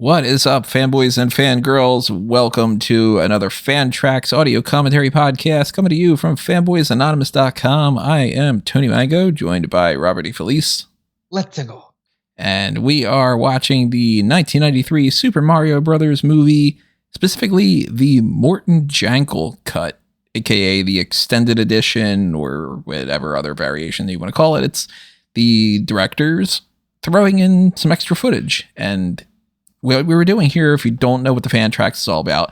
What is up, fanboys and fangirls? Welcome to another FanTracks audio commentary podcast coming to you from fanboysanonymous.com. I am Tony Mango, joined by Robert DeFelice. Let's go. And we are watching the 1993 Super Mario Brothers movie, specifically the MORTON JANKEL cut, aka the extended edition or whatever other variation that you want to call it. It's the directors throwing in some extra footage. And what we were doing here, if you don't know what the FanTracks is all about,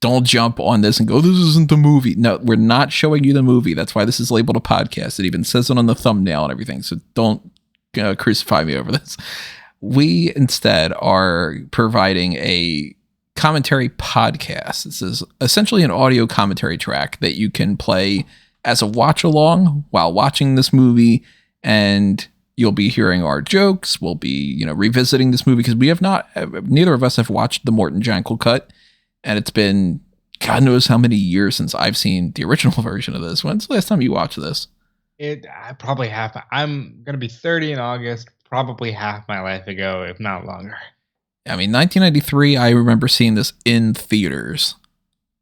don't jump on this and go, this isn't the movie. No, we're not showing you the movie. That's why this is labeled a podcast. It even says it on the thumbnail and everything. So don't crucify me over this. We instead are providing a commentary podcast. This is essentially an audio commentary track that you can play as a watch along while watching this movie, and you'll be hearing our jokes. We'll be, revisiting this movie because neither of us have watched the MORTON JANKEL cut, and it's been God knows how many years since I've seen the original version of this. When's the last time you watched this? Probably half. I'm gonna be 30 in August. Probably half my life ago, if not longer. I mean, 1993. I remember seeing this in theaters,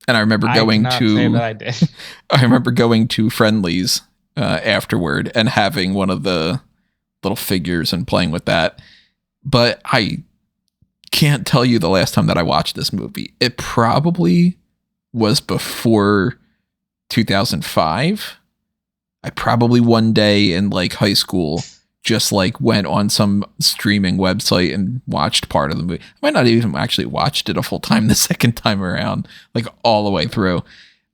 and I remember going to. I did. I remember going to Friendly's afterward and having one of the little figures and playing with that. But I can't tell you the last time that I watched this movie. It probably was before 2005. I probably one day in high school just went on some streaming website and watched part of the movie. I might not even actually watched it a full time the second time around, all the way through.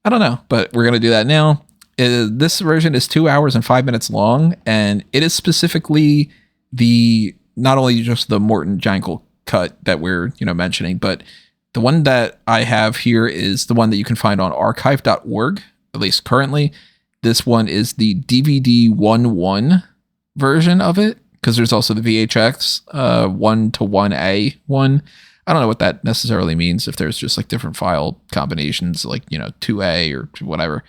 I don't know, but we're going to do that now. This version is 2 hours and 5 minutes long, and it is specifically not only just the MORTON JANKEL cut that we're mentioning, but the one that I have here is the one that you can find on archive.org, at least currently. This one is the DVD 1.1 version of it, because there's also the VHX 1 to 1A one. I don't know what that necessarily means, if there's just different file combinations, 2A or whatever.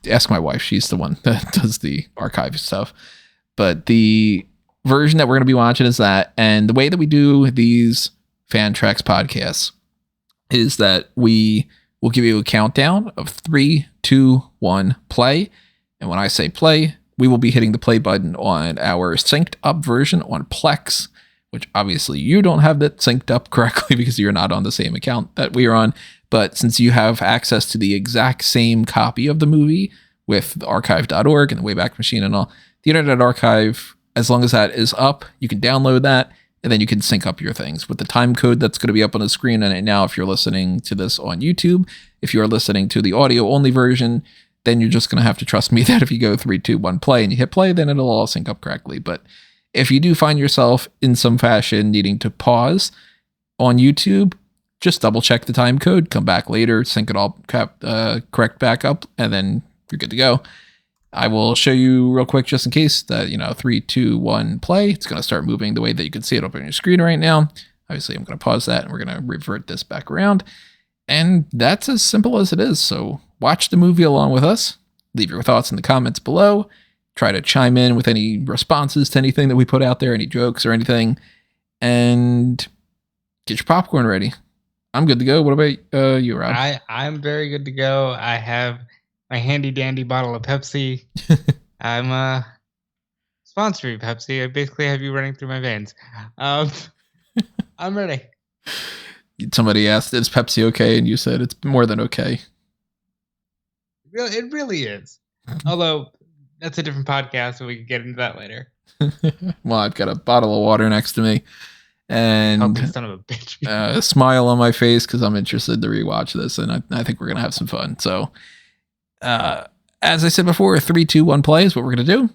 Ask my wife. She's the one that does the archive stuff. But the version that we're going to be watching is that. And the way that we do these FanTracks podcasts is that we will give you a countdown of 3, 2, 1, play. And when I say play, we will be hitting the play button on our synced up version on Plex, which obviously you don't have that synced up correctly because you're not on the same account that we are on. But since you have access to the exact same copy of the movie with archive.org and the Wayback Machine and all, the Internet Archive, as long as that is up, you can download that, and then you can sync up your things with the time code that's going to be up on the screen. And now, if you're listening to this on YouTube, if you're listening to the audio-only version, then you're just going to have to trust me that if you go 3, 2, 1, play, and you hit play, then it'll all sync up correctly. But if you do find yourself in some fashion needing to pause on YouTube, just double check the time code, come back later, sync it all correct back up, and then you're good to go. I will show you real quick just in case that, 3, 2, 1, play. It's going to start moving the way that you can see it up on your screen right now. Obviously, I'm going to pause that, and we're going to revert this back around. And that's as simple as it is. So watch the movie along with us. Leave your thoughts in the comments below. Try to chime in with any responses to anything that we put out there, any jokes or anything. And get your popcorn ready. I'm good to go. What about you, Rob? I'm very good to go. I have my handy dandy bottle of Pepsi. I'm sponsored by Pepsi. I basically have you running through my veins. I'm ready. Somebody asked, is Pepsi okay? And you said it's more than okay. It really is. Although that's a different podcast, so we can get into that later. Well, I've got a bottle of water next to me. And son of a bitch. A smile on my face because I'm interested to rewatch this, and I think we're gonna have some fun. So, as I said before, 3, 2, 1, play is what we're gonna do,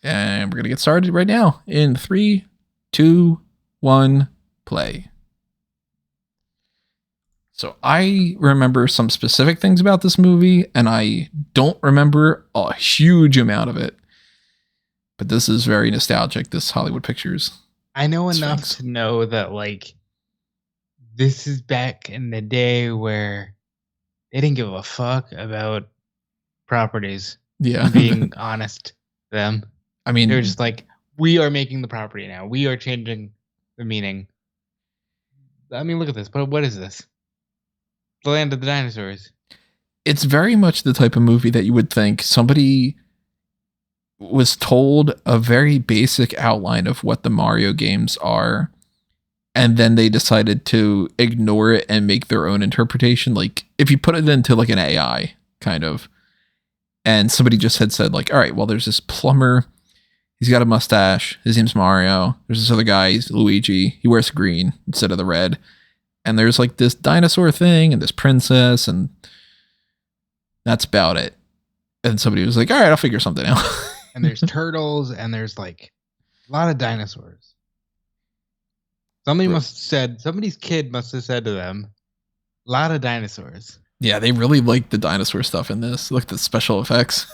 and we're gonna get started right now in 3, 2, 1, play. So I remember some specific things about this movie, and I don't remember a huge amount of it. But this is very nostalgic. This Hollywood Pictures. I know enough to know that this is back in the day where they didn't give a fuck about properties. Yeah. Being honest, them. I mean, they were just we are making the property now. We are changing the meaning. I mean, look at this. But what is this? The Land of the Dinosaurs. It's very much the type of movie that you would think somebody was told a very basic outline of what the Mario games are, and then they decided to ignore it and make their own interpretation. Like, if you put it into like an AI kind of, and somebody just had said like, all right, well, there's this plumber. He's got a mustache. His name's Mario. There's this other guy, he's Luigi. He wears green instead of the red. And there's like this dinosaur thing and this princess, and that's about it. And somebody was like, all right, I'll figure something out. And there's turtles, and there's like a lot of dinosaurs. Somebody's kid must have said to them, a lot of dinosaurs. Yeah, they really like the dinosaur stuff in this. Look at the special effects.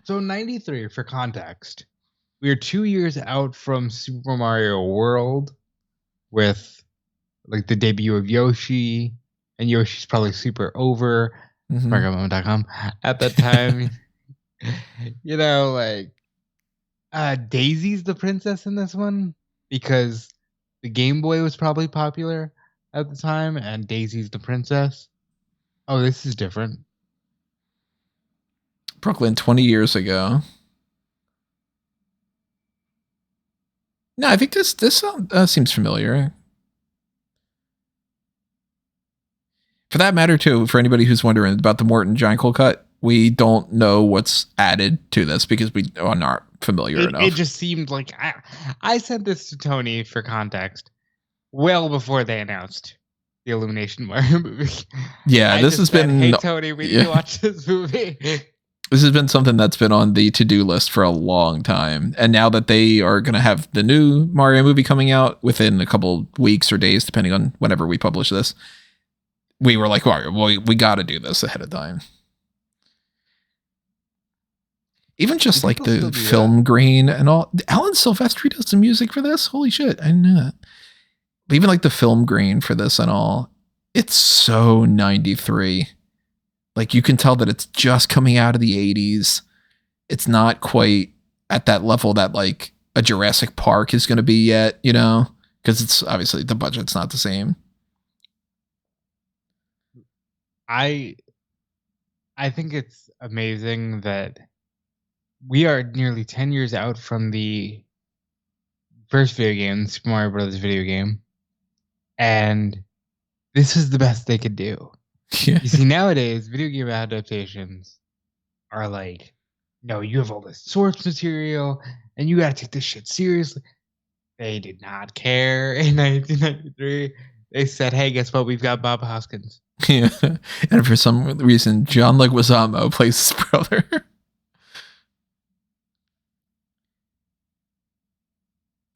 So 93, for context, we are 2 years out from Super Mario World with like the debut of Yoshi, and Yoshi's probably super over. SmartGovernment.com at that time. You know, like Daisy's the princess in this one because the Game Boy was probably popular at the time, and Daisy's the princess. Oh, this is different. Brooklyn 20 years ago. No, I think this seems familiar. For that matter, too, for anybody who's wondering about the MORTON JANKEL cut, we don't know what's added to this because we are not familiar enough. It just seemed like I sent this to Tony for context well before they announced the Illumination Mario movie. Yeah, this has been... Hey, Tony, we need to watch this movie. This has been something that's been on the to-do list for a long time. And now that they are going to have the new Mario movie coming out within a couple weeks or days, depending on whenever we publish this, we were like, well, we got to do this ahead of time. Even just like the film grain and all. Alan Silvestri does the music for this. Holy shit. I didn't know that. But even like the film grain for this and all, it's so 93. Like you can tell that it's just coming out of the 80s. It's not quite at that level that like a Jurassic Park is going to be yet, you know, because it's obviously the budget's not the same. I think it's amazing that we are nearly 10 years out from the first video game, Super Mario Brothers video game, and this is the best they could do. Yeah. You see, nowadays, video game adaptations are like, no, you have all this source material, and you got to take this shit seriously. They did not care in 1993. They said, hey, guess what? We've got Bob Hoskins. Yeah, and for some reason, John Leguizamo plays his brother.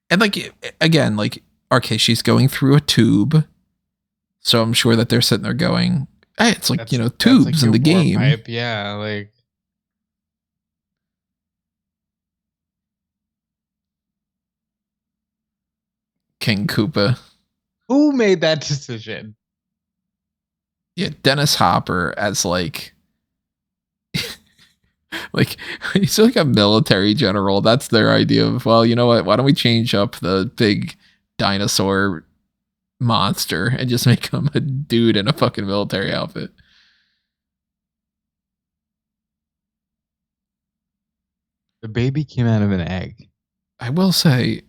And like, again, like, okay, she's going through a tube. So I'm sure that they're sitting there going, hey, it's like, tubes like in the game. Pipe. Yeah, like. King Koopa. Who made that decision? Yeah, Dennis Hopper as like like he's like a military general. That's their idea of, well, you know what? Why don't we change up the big dinosaur monster and just make him a dude in a fucking military outfit? The baby came out of an egg. I will say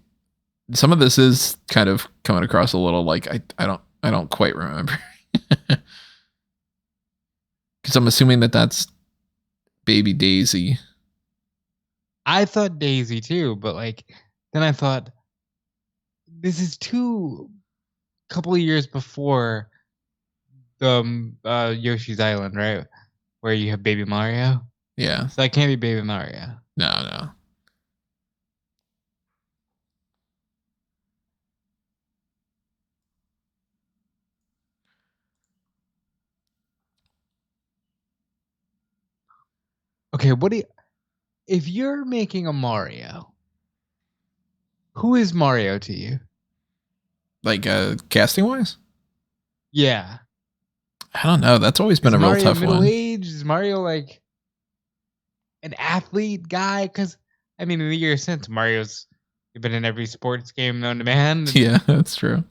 some of this is kind of coming across a little like I don't quite remember. Because I'm assuming that that's baby Daisy. I thought Daisy too, but like then I thought this is couple of years before the Yoshi's Island, right? Where you have baby Mario. Yeah. So that can't be baby Mario. No. Okay, if you're making a Mario, who is Mario to you? Like casting wise? Yeah. I don't know. That's always been a real tough one. Middle age? Is Mario like an athlete guy? Because I mean, in the years since, Mario's been in every sports game known to man. Yeah, that's true.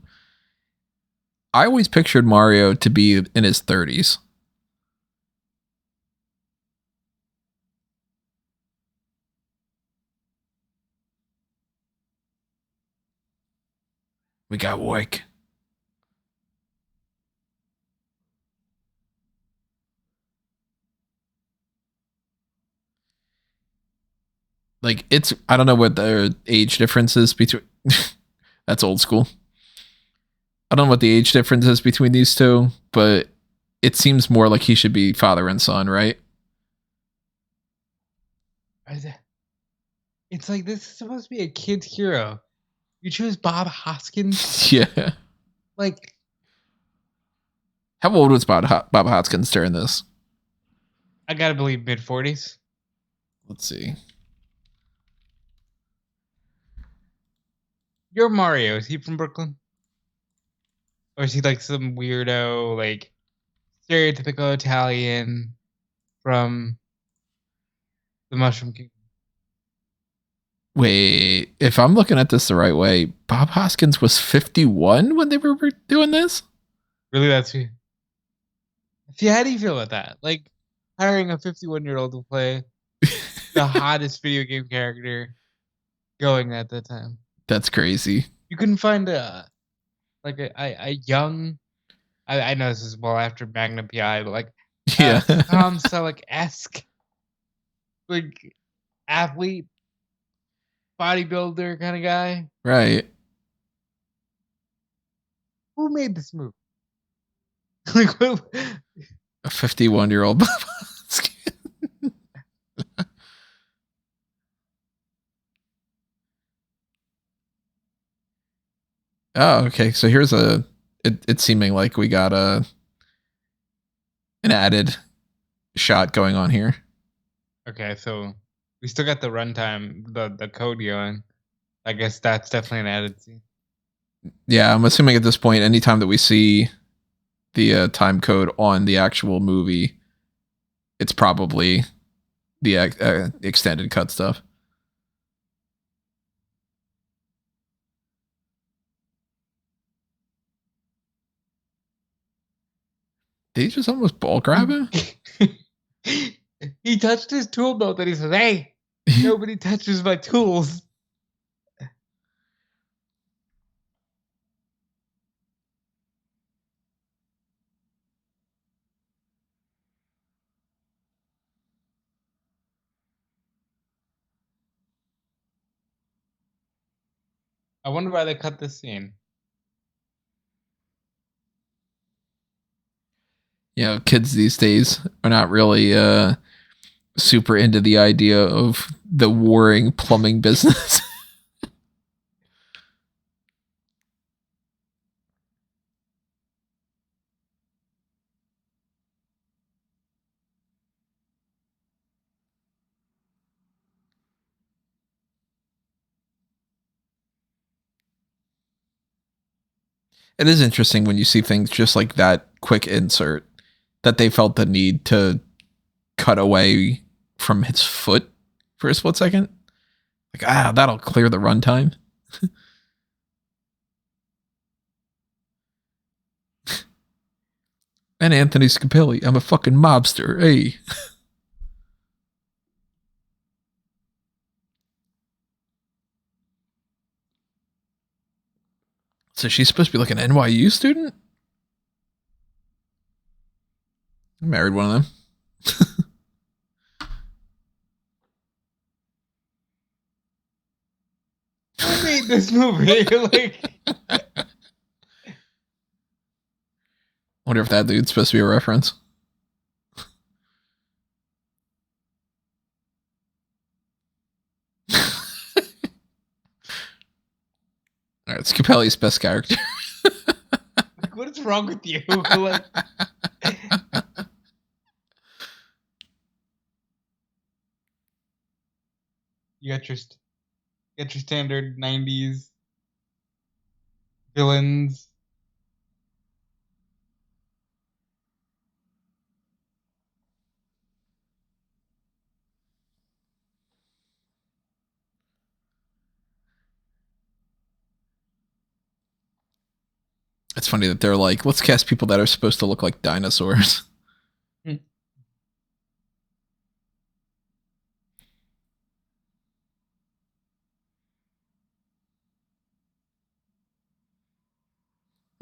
I always pictured Mario to be in his 30s. We got work. Like, it's, I don't know what the age difference is between, that's old school. I don't know what the age difference is between these two, but it seems more like he should be father and son, right? It's like, this is supposed to be a kid's hero. You choose Bob Hoskins? Yeah. Like, How old was Bob Hoskins during this? I gotta believe mid-40s. Let's see. Your Mario, is he from Brooklyn? Or is he like some weirdo, like, stereotypical Italian from the Mushroom Kingdom? Wait, if I'm looking at this the right way, Bob Hoskins was 51 when they were doing this? Really, that's who? See, how do you feel about that? Like, hiring a 51-year-old to play the hottest video game character going at that time. That's crazy. You couldn't find a young. I know this is well after Magnum PI, but like Yeah. Tom Selleck-esque, like, athlete, bodybuilder kind of guy. Right. Who made this movie? Like, A 51-year-old Bob Hoskins. Oh, okay. So here's it's seeming like we got an added shot going on here. Okay, so we still got the runtime, the code going. I guess that's definitely an added scene. Yeah, I'm assuming at this point, anytime that we see the time code on the actual movie, it's probably the extended cut stuff. Did he just almost ball grab him? He touched his tool belt and he says, "Hey, nobody touches my tools." I wonder why they cut this scene. You know, kids these days are not really super into the idea of the warring plumbing business. It is interesting when you see things just like that quick insert that they felt the need to cut away from his foot for a split second. Like, that'll clear the runtime. And Anthony Scapelli, I'm a fucking mobster. Hey. So she's supposed to be like an NYU student? I married one of them. Who made this movie? Like, Wonder if that dude's supposed to be a reference. All right, Scapelli's best character. what is wrong with you? Like, you got your standard '90s villains. It's funny that they're like, let's cast people that are supposed to look like dinosaurs.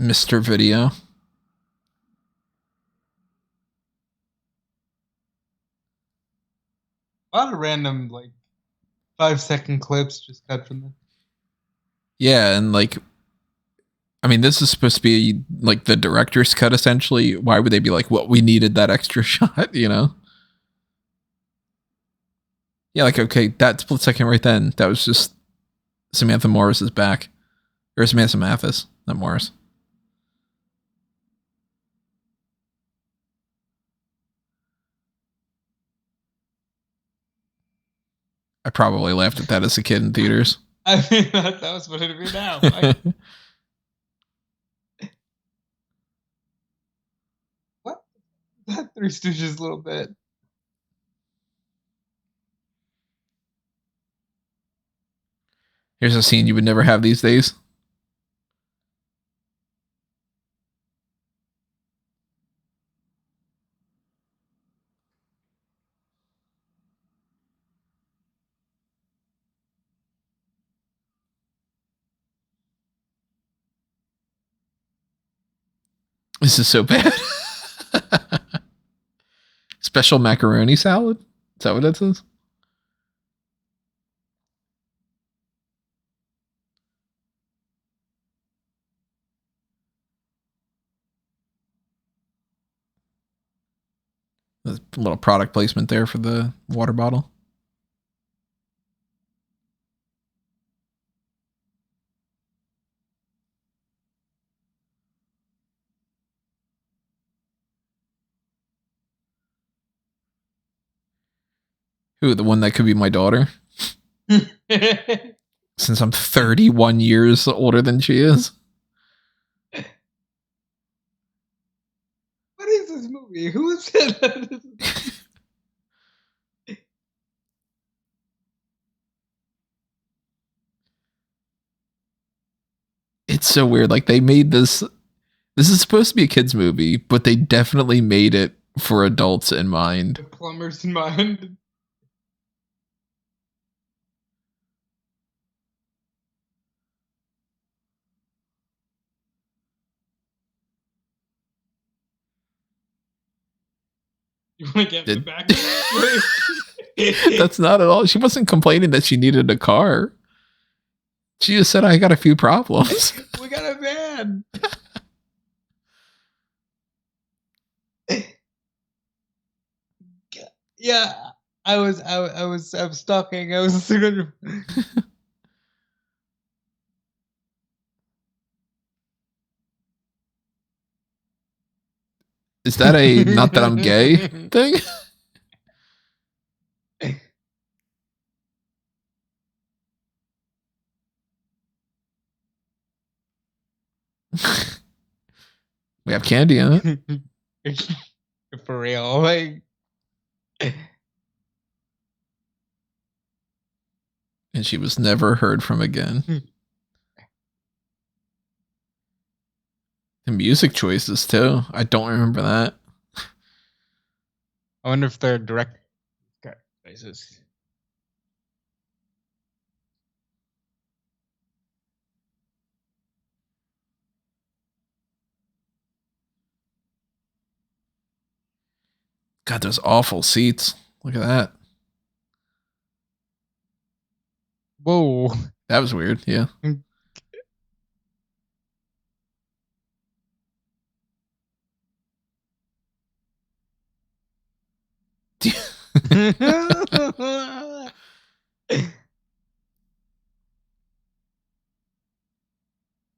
Mr. Video. A lot of random, like, 5-second clips just cut from them. Yeah, and like, I mean, this is supposed to be like the director's cut, essentially. Why would they be like, well, we needed that extra shot, you know? Yeah, like, okay, that split second right then, that was just Samantha Morris's back. Or Samantha Mathis, not Morris. I probably laughed at that as a kid in theaters. I mean, that was what it'd be now. Like, what? That Three Stooges a little bit. Here's a scene you would never have these days. This is so bad. Special macaroni salad? Is that what that says? A little product placement there for the water bottle. Who, the one that could be my daughter? Since I'm 31 years older than she is. What is this movie? Who is it? It's so weird. Like, they made this. This is supposed to be a kid's movie, but they definitely made it for adults in mind. The plumbers in mind. You want to get in the back? That's not at all. She wasn't complaining that she needed a car. She just said, I got a few problems. We got a van. Yeah, I was stalking. I was Is that a not that I'm gay thing? We have candy in it. For real, like. And she was never heard from again. The music choices too. I don't remember that. I wonder if they're direct places. God, those awful seats. Look at that. Whoa. That was weird. Yeah.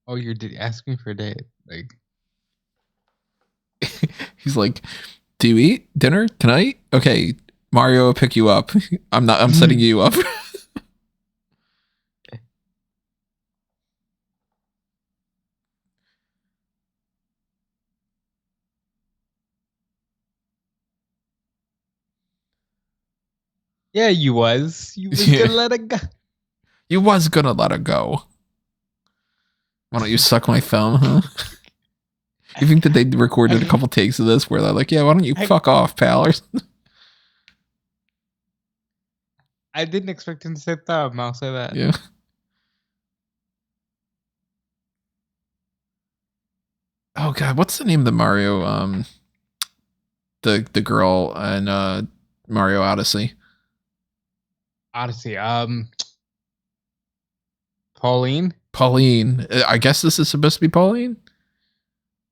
Oh, you're asking for a date. Like, he's like, do you eat dinner tonight? Okay, Mario will pick you up. I'm setting you up. yeah, you was gonna let it go. You was gonna let her go. Why don't you suck my thumb, huh? You think that they recorded a couple takes of this where they're like, yeah, why don't you fuck off, pal? I didn't expect him to say thumb. I'll say that. Yeah. Oh God, what's the name of the Mario? The girl in Mario Odyssey. Odyssey. Pauline. Pauline. I guess this is supposed to be Pauline.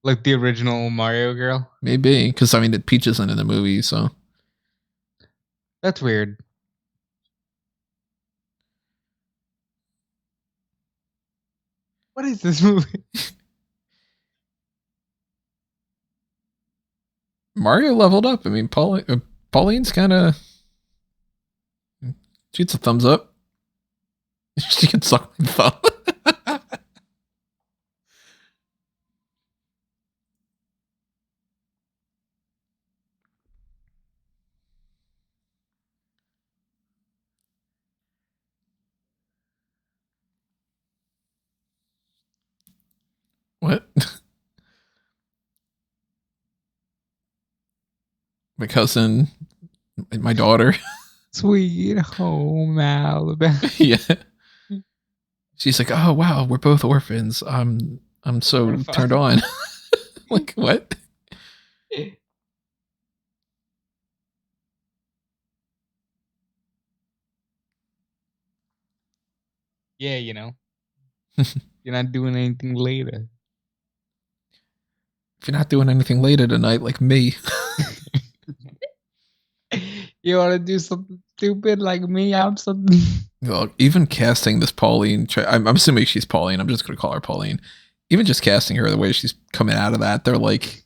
Like the original Mario girl. Maybe, because I mean, Peach isn't in the movie, so that's weird. What is this movie? Mario leveled up. I mean, Pauline's kind of. She gets a thumbs up. She can suck my thumb. What? My cousin, my daughter. Sweet home Alabama. Yeah. She's like, oh wow, we're both orphans. I'm so turned on. Like, what? Yeah, you know. You're not doing anything later. If you're not doing anything later tonight, like me. You want to do something stupid like me? I'm something. Look, even casting this Pauline, I'm assuming she's Pauline. I'm just going to call her Pauline. Even just casting her the way she's coming out of that, they're like,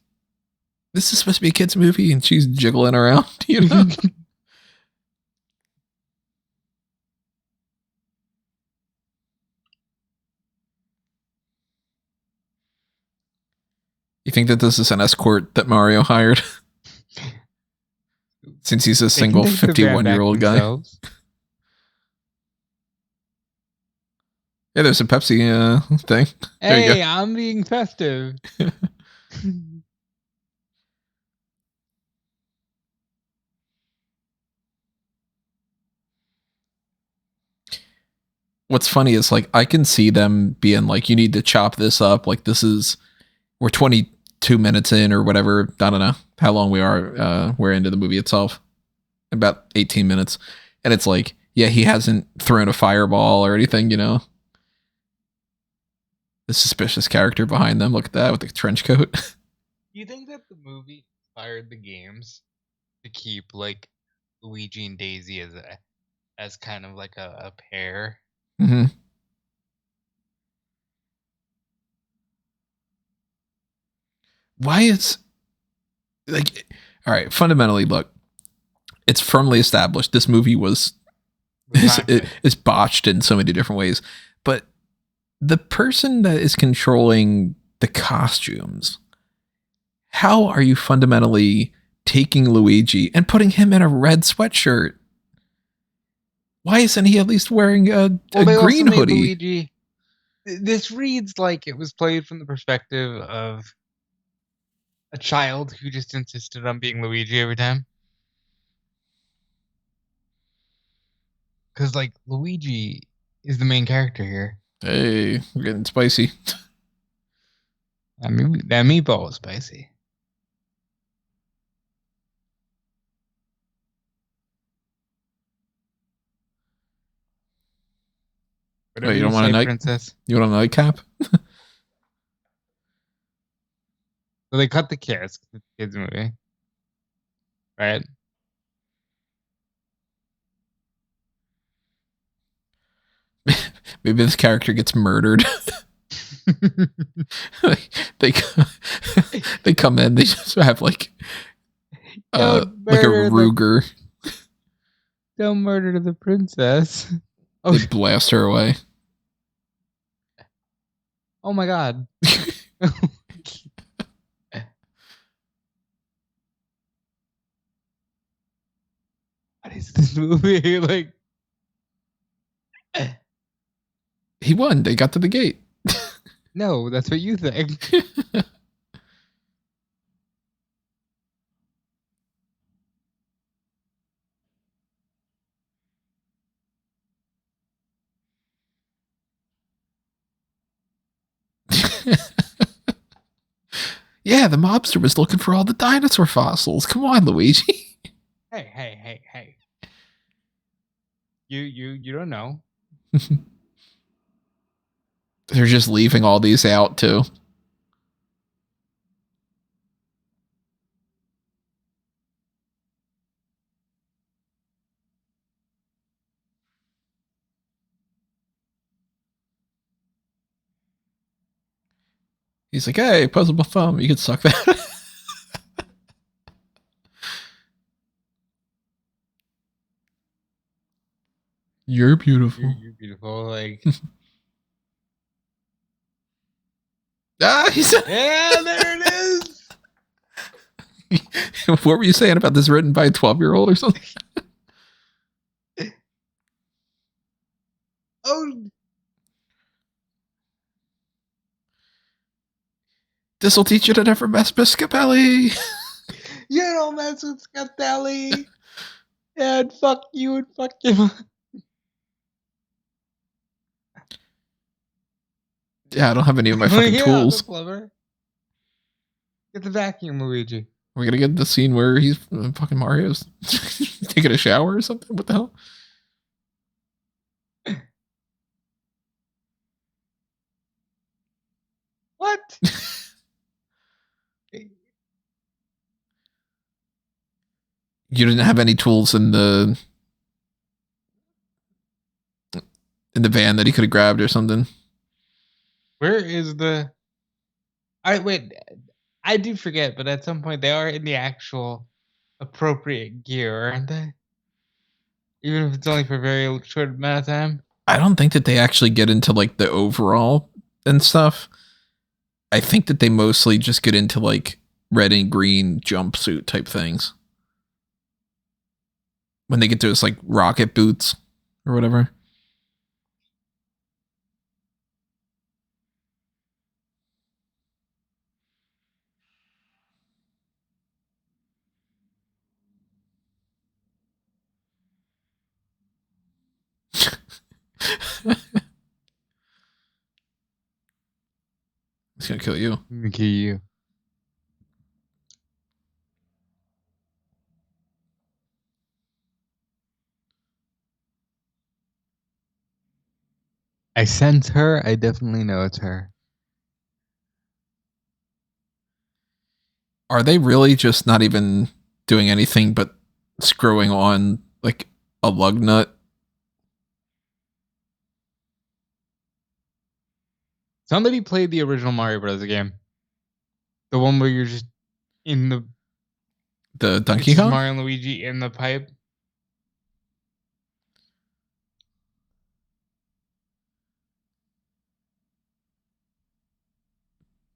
this is supposed to be a kid's movie, and she's jiggling around, you know? You think that this is an escort that Mario hired? Since he's a single 51-year-old guy. Yeah, there's a Pepsi thing. Hey, I'm being festive. What's funny is, like, I can see them being like, you need to chop this up. Like, we're 22 minutes in or whatever. I don't know how long we are. We're into the movie itself. About 18 minutes. And it's like, yeah, he hasn't thrown a fireball or anything, you know? The suspicious character behind them. Look at that with the trench coat. Do you think that the movie inspired the games to keep, like, Luigi and Daisy as kind of like a pair? Mm-hmm. Why is, like, all right, fundamentally, look, it's firmly established this movie is botched in so many different ways, but the person that is controlling the costumes, how are you fundamentally taking Luigi and putting him in a red sweatshirt? Why isn't he at least wearing a green hoodie? Luigi, this reads like it was played from the perspective of a child who just insisted on being Luigi every time. Because, like, Luigi is the main character here. Hey, we're getting spicy. I mean, that meatball was spicy. Wait, you don't want a night, princess? You want a nightcap? So they cut the kids movie, right? Maybe this character gets murdered. they come in, they just have like a Ruger. Don't murder the princess. Oh, they blast her away. Oh my god. What is this movie? Like, he won. They got to the gate. No, that's what you think. Yeah, the mobster was looking for all the dinosaur fossils. Come on, Luigi. Hey. You don't know. They're just leaving all these out, too. He's like, hey, puzzle thumb, you can suck that. You're beautiful. You're beautiful. Like, he said, yeah, there it is. What were you saying about this written by a 12-year-old or something? Oh, this'll teach you to never mess with Scapelli. you don't mess with Scapelli. Yeah, and fuck you and fuck him. Yeah, I don't have any of my fucking tools. Clever. Get the vacuum, Luigi. We're gonna get the scene where he's fucking Mario's taking a shower or something. What the hell? What? You didn't have any tools in the van that he could have grabbed or something. Where is the? Wait. I do forget, but at some point they are in the actual appropriate gear, aren't they? Even if it's only for a very short amount of time. I don't think that they actually get into like the overall and stuff. I think that they mostly just get into like red and green jumpsuit type things. When they get those like rocket boots or whatever. It's gonna kill you. I'm gonna kill you. I sense her. I definitely know it's her. Are they really just not even doing anything but screwing on like a lug nut? Somebody played the original Mario Bros. Game. The one where you're just in the Donkey Kong? Mario and Luigi in the pipe.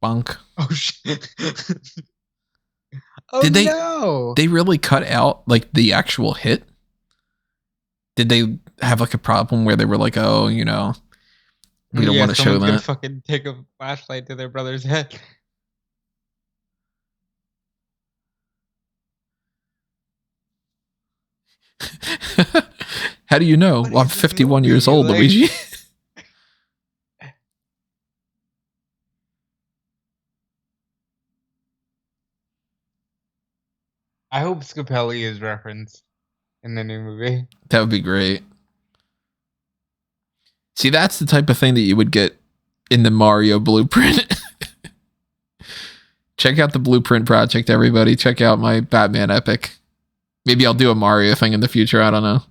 Bunk. Oh shit. Oh, Did they? No. They really cut out like the actual hit? Did they have like a problem where they were like, oh, you know, we don't want to show that? Gonna fucking take a flashlight to their brother's head. How do you know? Well, I'm 51 years old, like... Luigi. I hope Scapelli is referenced in the new movie. That would be great. See, that's the type of thing that you would get in the Mario blueprint. Check out the blueprint project, everybody. Check out my Batman epic. Maybe I'll do a Mario thing in the future. I don't know.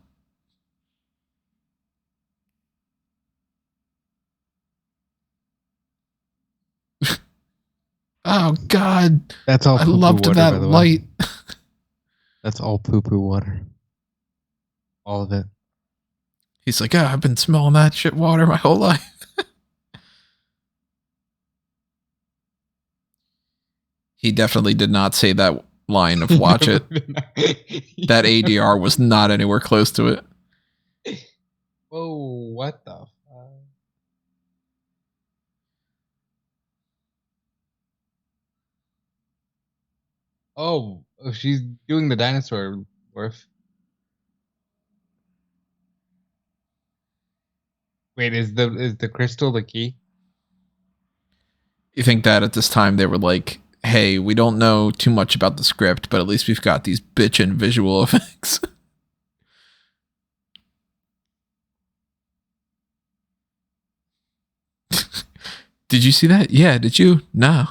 Oh, God. That's all. I loved water, that light. That's all poo-poo water. All of it. He's like, oh, I've been smelling that shit water my whole life. He definitely did not say that line of watch it. That ADR was not anywhere close to it. Whoa, what the fuck? Oh, she's doing the dinosaur worth. Wait, is the crystal the key? You think that at this time they were like, hey, we don't know too much about the script, but at least we've got these bitchin' visual effects. Did you see that? Yeah, did you? No.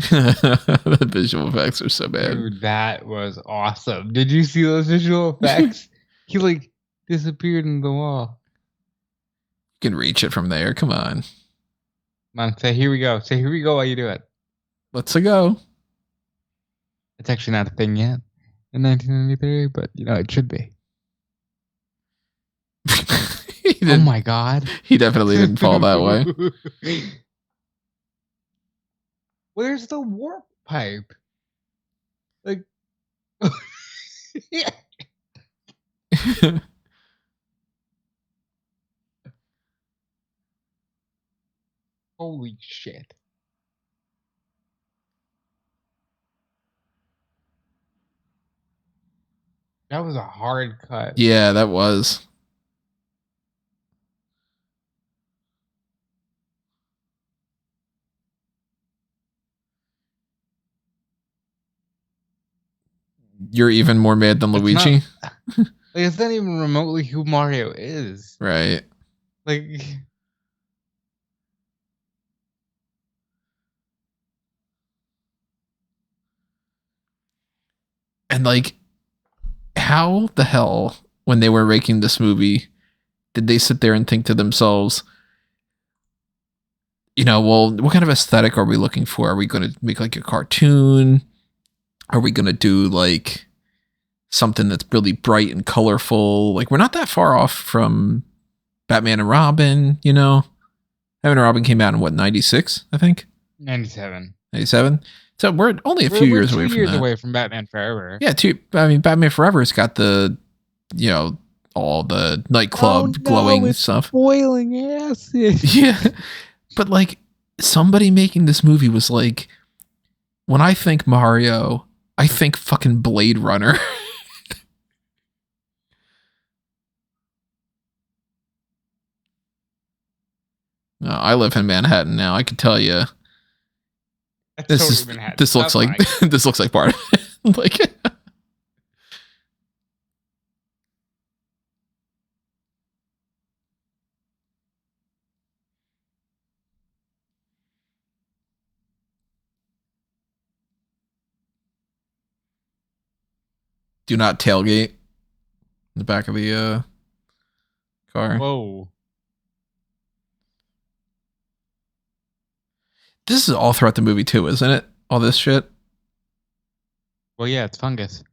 The visual effects are so bad. Dude, that was awesome. Did you see those visual effects? He like disappeared in the wall. You can reach it from there. Come on. Come on, say here we go. Say here we go while you do it. Let's go. It's actually not a thing yet in 1993, but you know it should be. Oh my god. He definitely didn't fall that way. Where's the warp pipe? Like holy shit. That was a hard cut. Yeah, that was. You're even more mad than Luigi? It's not even remotely who Mario is. Right. Like... And like, how the hell, when they were making this movie, did they sit there and think to themselves, you know, well, what kind of aesthetic are we looking for? Are we going to make like a cartoon? Are we going to do like something that's really bright and colorful? Like, we're not that far off from Batman and Robin, you know? Batman and Robin came out in what, 96, I think? 97. 97? So we're only a few years away from that. 2 years away from Batman Forever. Yeah, I mean, Batman Forever's got the, you know, all the nightclub glowing stuff. Boiling acid. Yeah. But like, somebody making this movie was like, when I think Mario, I think fucking Blade Runner. No, I live in Manhattan now. I can tell you. This looks like this looks like part of it. Like, do not tailgate in the back of the car. Whoa. This is all throughout the movie too, isn't it? All this shit. Well, yeah, it's fungus.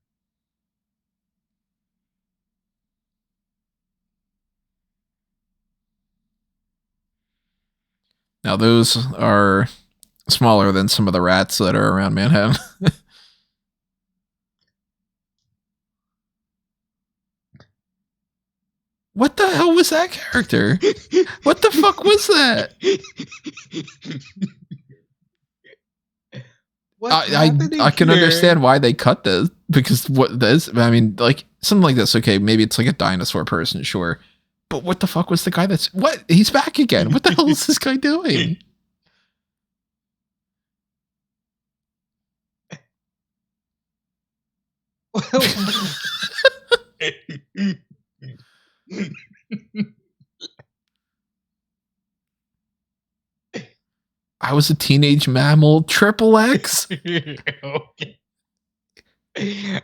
Now those are smaller than some of the rats that are around Manhattan. What the hell was that character? What the fuck was that? I can understand why they cut this, because what this, I mean, like something like this. Okay, maybe it's like a dinosaur person, sure. But what the fuck was the guy that's what? He's back again. What the hell is this guy doing? I was a teenage mammal, triple X.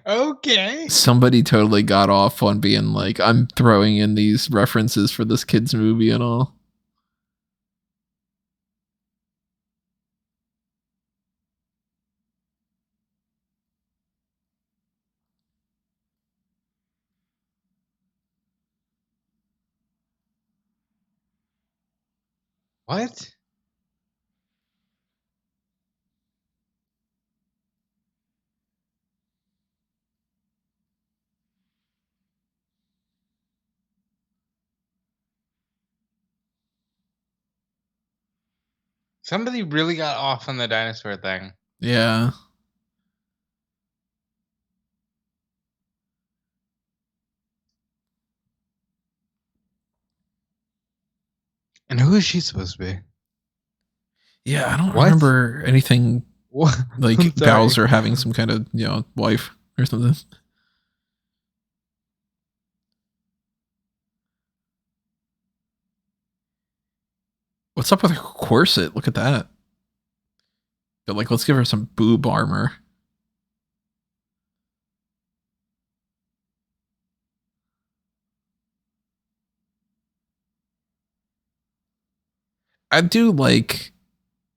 Okay. Somebody totally got off on being like, I'm throwing in these references for this kid's movie and all. What? Somebody really got off on the dinosaur thing. Yeah. And who is she supposed to be? Yeah, I don't remember anything like Bowser having some kind of, wife or something. What's up with her corset? Look at that. But like, let's give her some boob armor. I do like,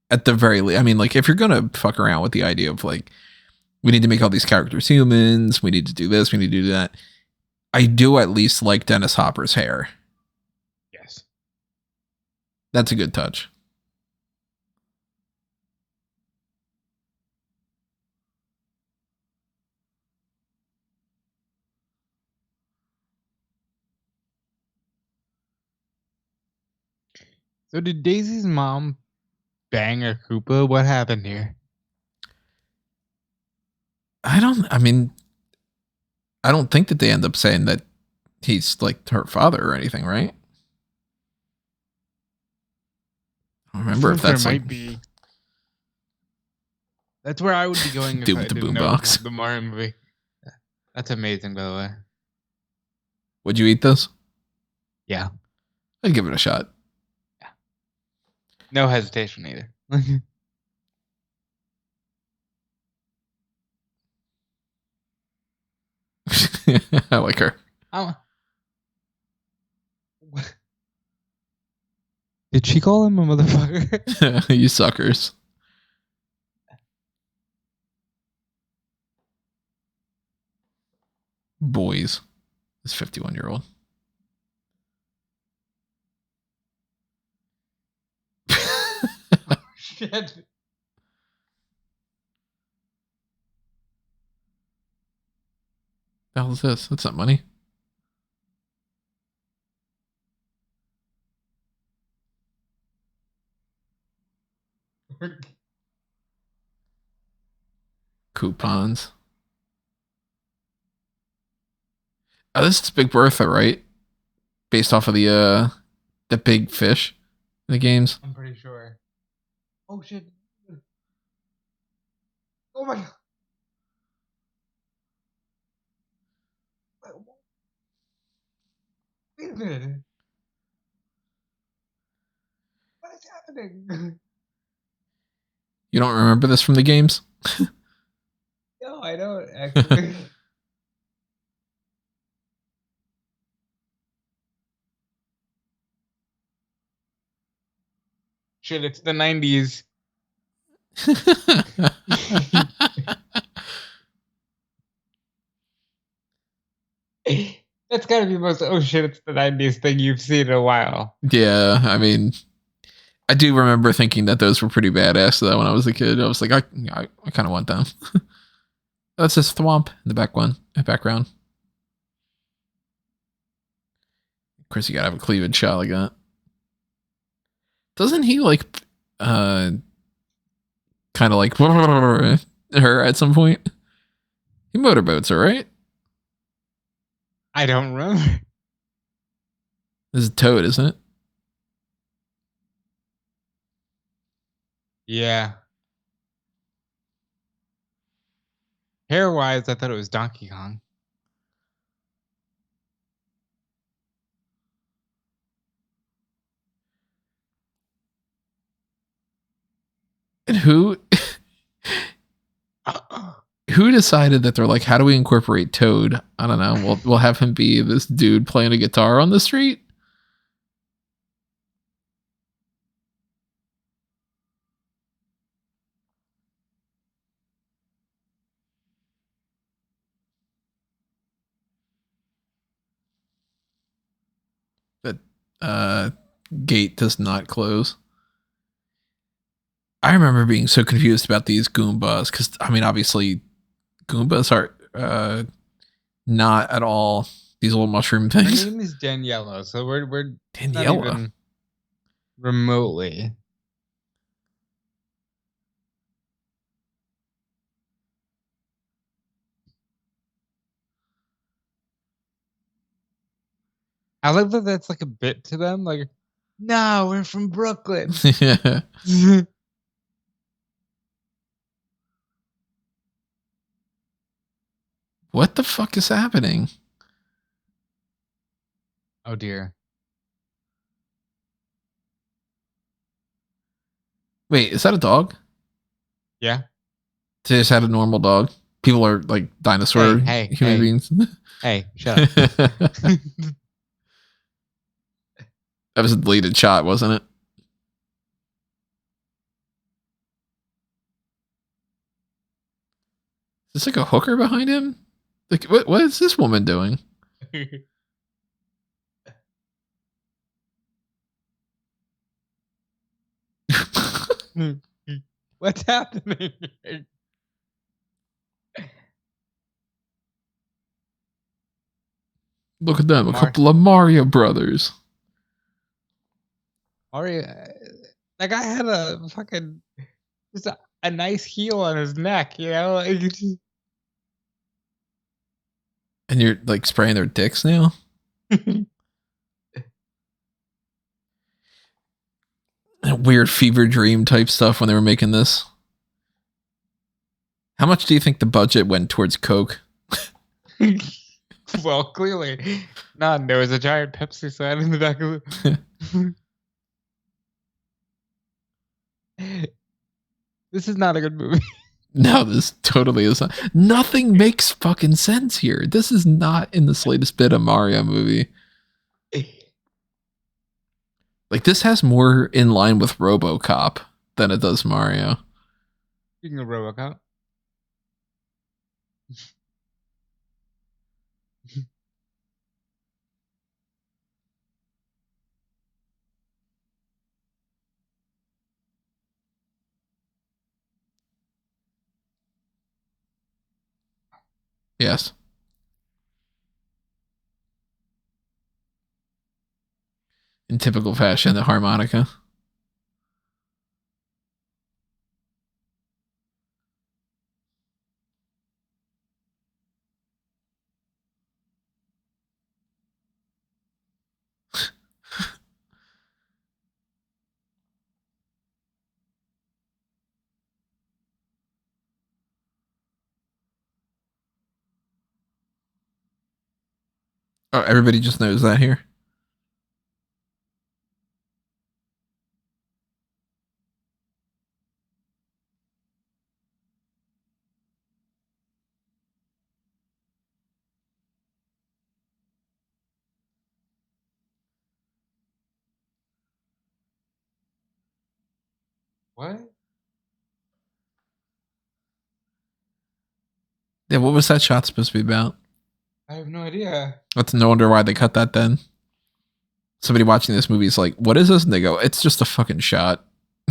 at the very least, I mean, like, if you're gonna fuck around with the idea of like, we need to make all these characters humans, we need to do this, we need to do that, I do at least like Dennis Hopper's hair. Yes. That's a good touch. So did Daisy's mom bang a Koopa? What happened here? I don't think that they end up saying that he's like her father or anything, right? I don't remember if that's there like... might be. That's where I would be going if Dude I with the didn't know boombox. the Mario movie. That's amazing, by the way. Would you eat this? Yeah. I'd give it a shot. Yeah. No hesitation either. I like her. Did she call him a motherfucker? You suckers. Boys. This 51-year-old. Oh, shit. The hell is this? That's not money. Coupons. Oh, this is Big Bertha, right? Based off of the big fish in the games. I'm pretty sure. Oh shit. Oh my god. Wait a minute. What is happening? You don't remember this from the games? No, I don't actually. Shit, it's the 90s. That's gotta be the most oh shit, it's the 90s thing you've seen in a while. Yeah, I mean, I do remember thinking that those were pretty badass though when I was a kid. I was like, I kind of want them. That's just Thwomp in the background. Of course, you gotta have a cleavage shot like that. Doesn't he like, kind of like her at some point? He motorboats her, right? I don't remember. This is Toad, isn't it? Yeah. Hair wise, I thought it was Donkey Kong. And who decided that they're like, how do we incorporate Toad? I don't know. We'll have him be this dude playing a guitar on the street. That gate does not close. I remember being so confused about these Goombas because, I mean, obviously, Goombas are not at all these little mushroom things. Her name is Daniella, so we're Daniella. not even remotely. I love that that's like a bit to them. Like, No, we're from Brooklyn. Yeah. What the fuck is happening? Oh dear. Wait, is that a dog? Yeah. They just had a normal dog. People are like dinosaur human beings. Hey, shut up. That was a deleted shot, wasn't it? Is this like a hooker behind him? Like, what is this woman doing? What's happening? Look at them, a couple of Mario brothers. Mario, that guy had a fucking just a nice heel on his neck, you know? And you're like spraying their dicks now? That weird fever dream type stuff when they were making this. How much do you think the budget went towards Coke? Well, clearly none. There was a giant Pepsi sign in the back of it. This is not a good movie. No, this totally is not. Nothing makes fucking sense here. This is not in the slightest bit a Mario movie. Like, this has more in line with RoboCop than it does Mario. Speaking of RoboCop. Yes. In typical fashion, the harmonica. Oh, everybody just knows that here. What? Yeah, what was that shot supposed to be about? I have no idea. That's no wonder why they cut that then. Somebody watching this movie is like, what is this? And they go, it's just a fucking shot.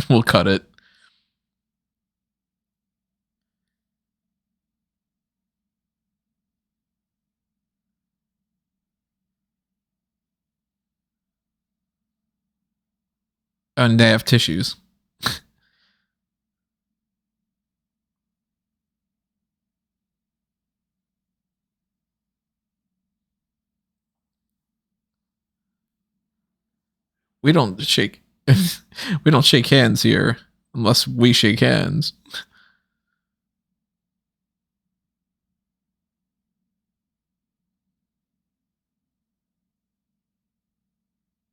We'll cut it. And they have tissues. We don't shake we don't shake hands here unless we shake hands.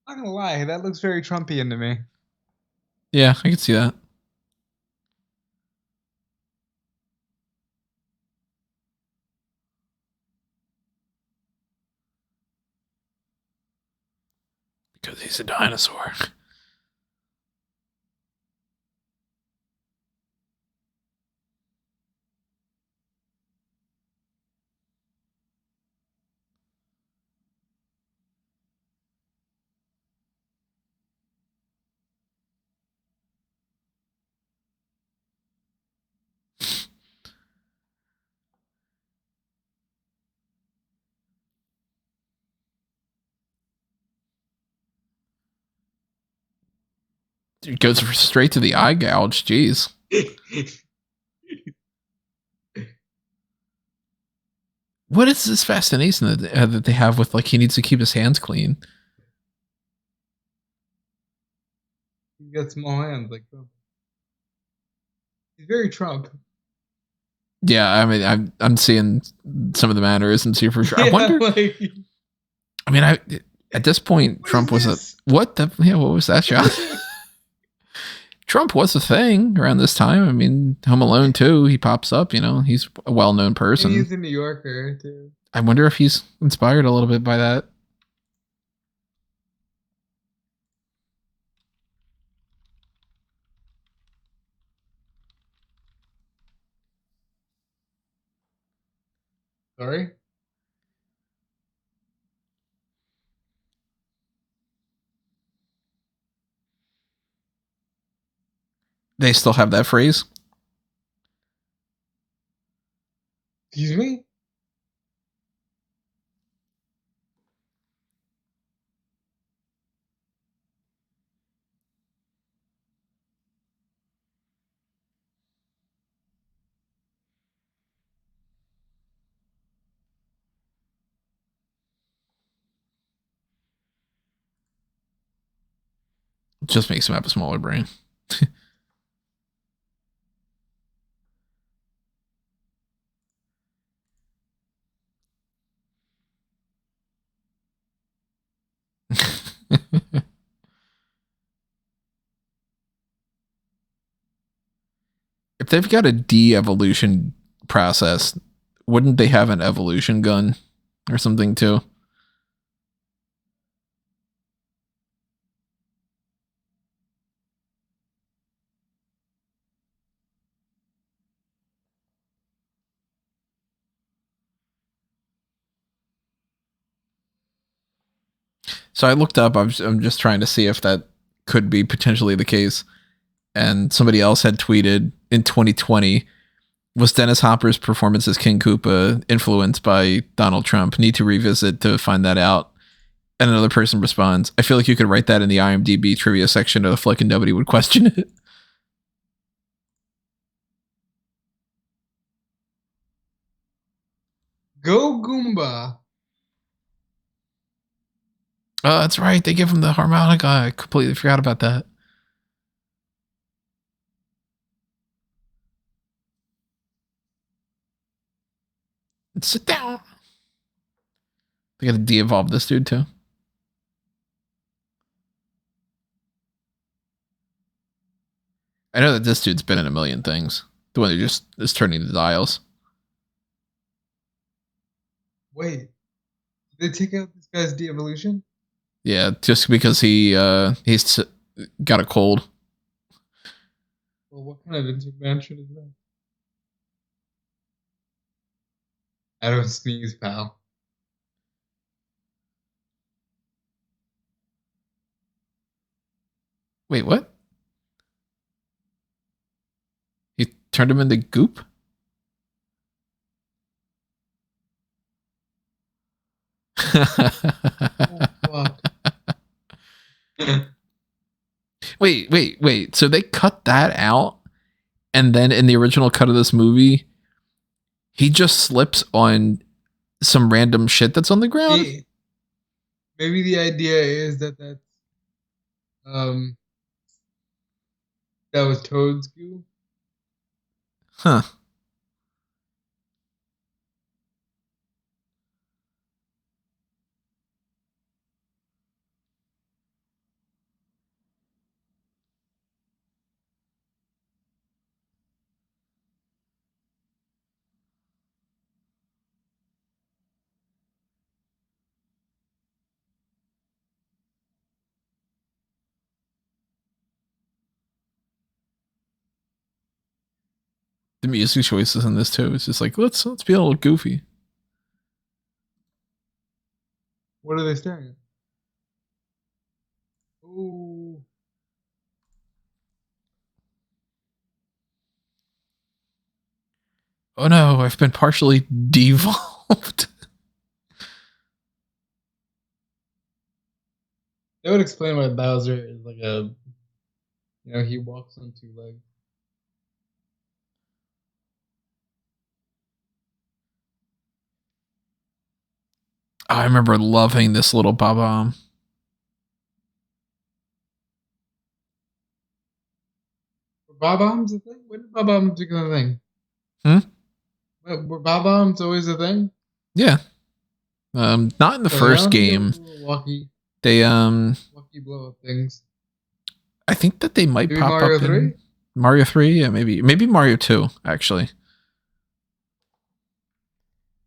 I'm not gonna lie, that looks very Trumpian to me. Yeah, I can see that. Because he's a dinosaur. It goes straight to the eye gouge. Jeez. What is this fascination that they have with, like, he needs to keep his hands clean? He's got small hands like Trump. He's very Trump. Yeah, I mean, I'm seeing some of the mannerisms here for sure. I Yeah, wonder. like, I mean, at this point, Trump was this? what was that shot? Trump was a thing around this time. I mean, Home Alone 2, he pops up, he's a well-known person. He's a New Yorker, too. I wonder if he's inspired a little bit by that. Sorry? They still have that phrase? Excuse me? It just makes him have a smaller brain. If they've got a de-evolution process, wouldn't they have an evolution gun or something too? So I looked up, I'm just trying to see if that could be potentially the case. And somebody else had tweeted in 2020, was Dennis Hopper's performance as King Koopa influenced by Donald Trump? Need to revisit to find that out. And another person responds, I feel like you could write that in the IMDb trivia section of the flick and nobody would question it. Go Goomba. Oh, that's right. They give him the harmonica. I completely forgot about that. Sit down. They got to de-evolve this dude too. I know that this dude's been in a million things. The one who just is turning the dials. Wait. Did they take out this guy's de-evolution? Yeah, just because he's got a cold. Well, what kind of Vince McMahon shit is that? I don't sneeze, pal. Wait, what? He turned him into goop? Oh, fuck. Wait. So they cut that out, and then in the original cut of this movie, he just slips on some random shit that's on the ground? Maybe the idea is that that was Toad's goo. Huh. The music choices in this too. It's just like let's be a little goofy. What are they staring at? Ooh. Oh no, I've been partially devolved. That would explain why Bowser is like he walks on two legs. I remember loving this little Bob-omb. Bob-ombs a thing? When did Bob-ombs become a thing? Were Bob-ombs always a thing? Yeah. Not in the first game. They Lucky blow up things. I think that they might Maybe pop Mario up 3? in Mario 3, yeah, maybe Mario 2, actually.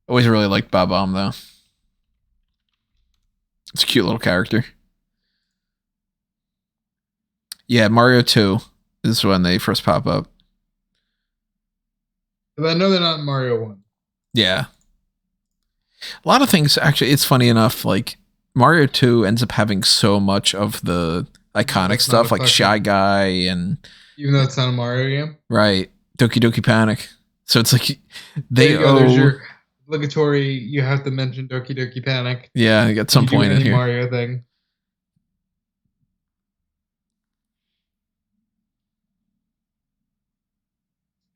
Always really liked Bob-omb though. It's a cute little character. Yeah, Mario 2 is when they first pop up. But I know they're not in Mario 1. Yeah. A lot of things, actually, it's funny enough, like, Mario 2 ends up having so much of the iconic stuff, like Shy Guy and... Even though it's not a Mario game? Right. Doki Doki Panic. So it's like, they owe... There's your obligatory, you have to mention Doki Doki Panic. Yeah, at some point in here. Mario thing.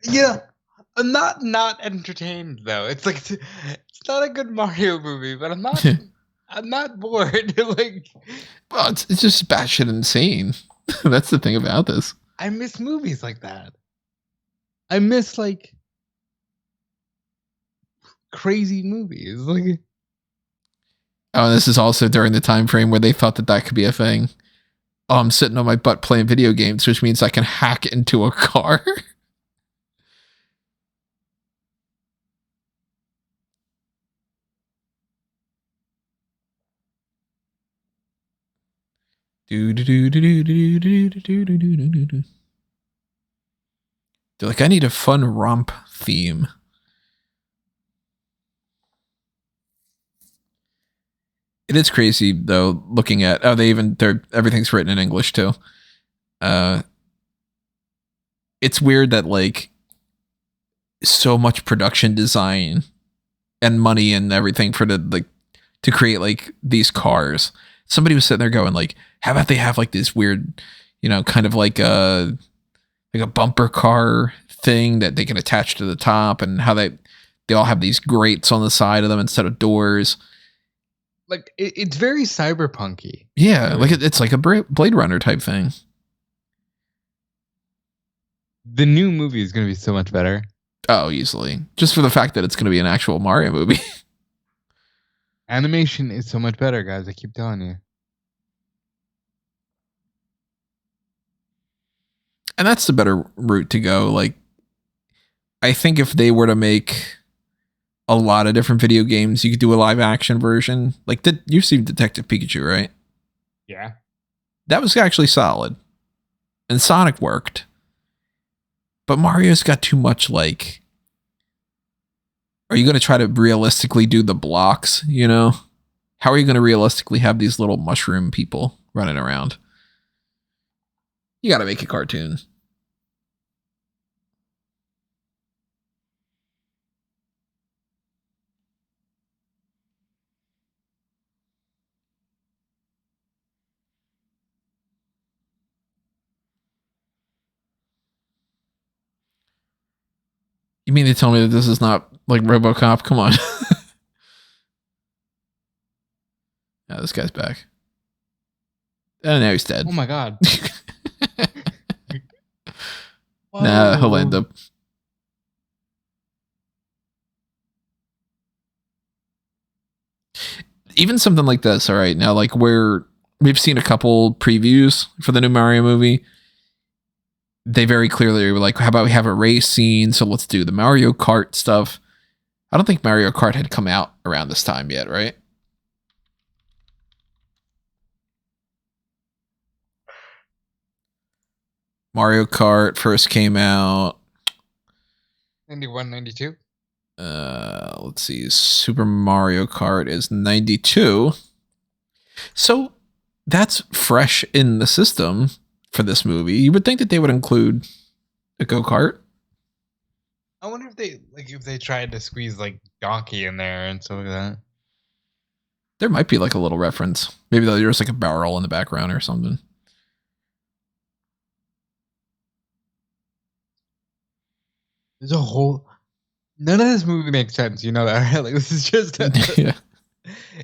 Yeah. I'm not entertained though. It's like it's not a good Mario movie, but I'm not bored. Like, well, it's just batshit insane. That's the thing about this. I miss movies like that. I miss like crazy movies. Like, oh, this is also during the time frame where they thought that could be a thing. Oh, I'm sitting on my butt playing video games, which means I can hack into a car. They're like, I need a fun romp theme. It is crazy though, looking at everything's written in English too. It's weird that like so much production design and money and everything for to create like these cars. Somebody was sitting there going like, how about they have like this weird, kind of like a bumper car thing that they can attach to the top, and how they all have these grates on the side of them instead of doors. Like it's very cyberpunky. Yeah, like it's like a Blade Runner type thing. The new movie is going to be so much better. Oh, easily. Just for the fact that it's going to be an actual Mario movie. Animation is so much better, guys. I keep telling you. And that's the better route to go. Like, I think if they were to make a lot of different video games, you could do a live action version. Like, you've seen Detective Pikachu, right? Yeah. That was actually solid. And Sonic worked. But Mario's got too much, like... Are you going to try to realistically do the blocks, How are you going to realistically have these little mushroom people running around? You got to make a cartoon. You mean to tell me that this is not like RoboCop? Come on. Yeah, this guy's back. Oh, now he's dead. Oh my god. Nah, he'll end up. Even something like this, all right. Now, like we've seen a couple previews for the new Mario movie. They very clearly were like, how about we have a race scene? So let's do the Mario Kart stuff. I don't think Mario Kart had come out around this time yet, right? Mario Kart first came out 91, 92. Let's see. Super Mario Kart is 92. So that's fresh in the system for this movie. You would think that they would include a go-kart. I wonder if they tried to squeeze like Donkey in there and stuff like that. There might be like a little reference. Maybe there's like a barrel in the background or something. There's a whole... None of this movie makes sense, you know that, right? Like, this is just yeah.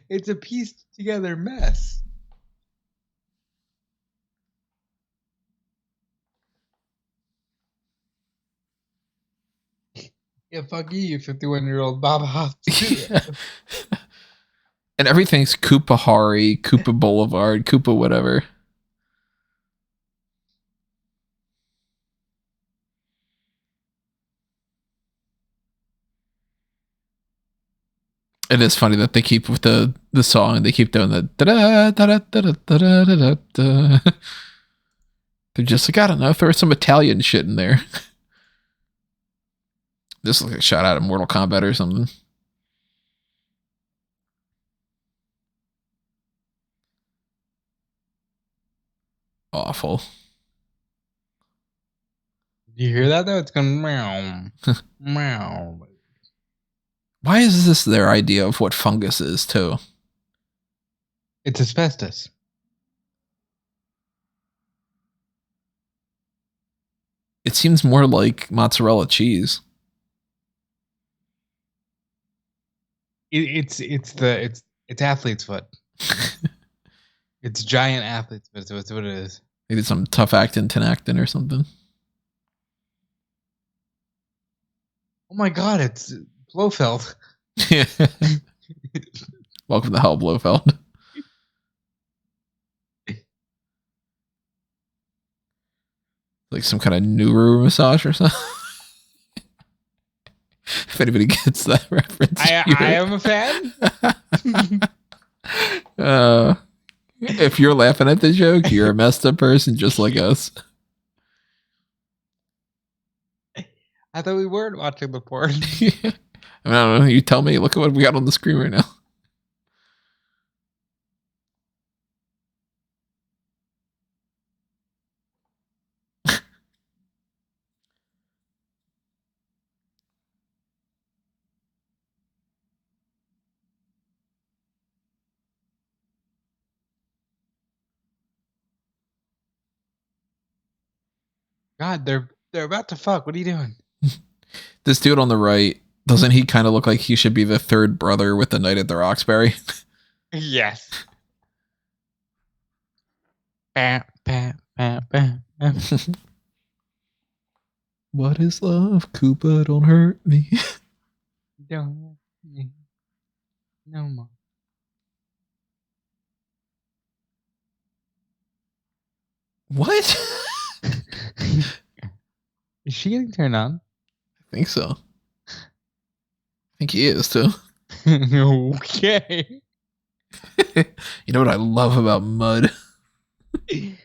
It's a pieced together mess. Yeah, fuck you 51-year-old Baba. Yeah. And everything's Koopa Hari, Koopa Boulevard, Koopa whatever. It is funny that they keep with the song, they keep doing the da da da da da da da da. They're just like, I don't know, throw some Italian shit in there. This looks like a shot out of Mortal Kombat or something. Awful. Do you hear that though? It's going meow. Meow. Why is this their idea of what fungus is, too? It's asbestos. It seems more like mozzarella cheese. It's athlete's foot. It's giant athlete's foot. That's what it is. Maybe some tough actin, tenactin or something. Oh my god, it's Blofeld. Yeah. Welcome to hell, Blofeld. Like some kind of Nuru massage or something. If anybody gets that reference. I am a fan. If you're laughing at the joke, you're a messed up person just like us. I thought we weren't watching the porn. Yeah. I don't know. You tell me. Look at what we got on the screen right now. God, they're about to fuck. What are you doing? This dude on the right, doesn't he kind of look like he should be the third brother with the Knight at the Roxbury? Yes. Bam, bam, bam, bam, bam. What is love? Koopa, don't hurt me. Don't hurt me no more. What? Is she getting turned on? I think so. I think he is too. Okay. You know what I love about mud? Clean,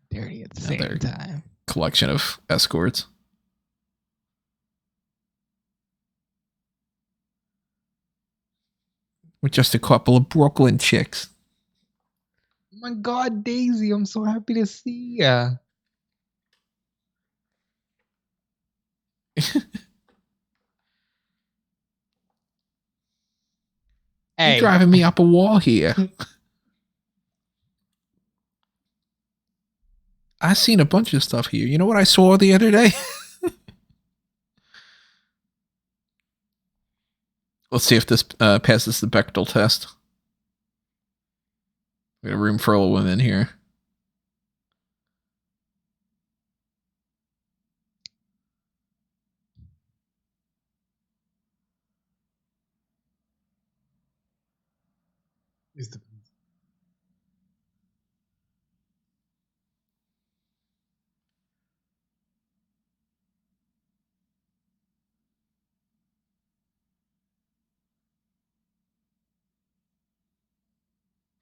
dirty at the same time. Collection of escorts. With just a couple of Brooklyn chicks. Oh my God, Daisy, I'm so happy to see ya. Hey. You're driving me up a wall here. I seen a bunch of stuff here. You know what I saw the other day? Let's see if this passes the Bechdel test. We got a room full of women here.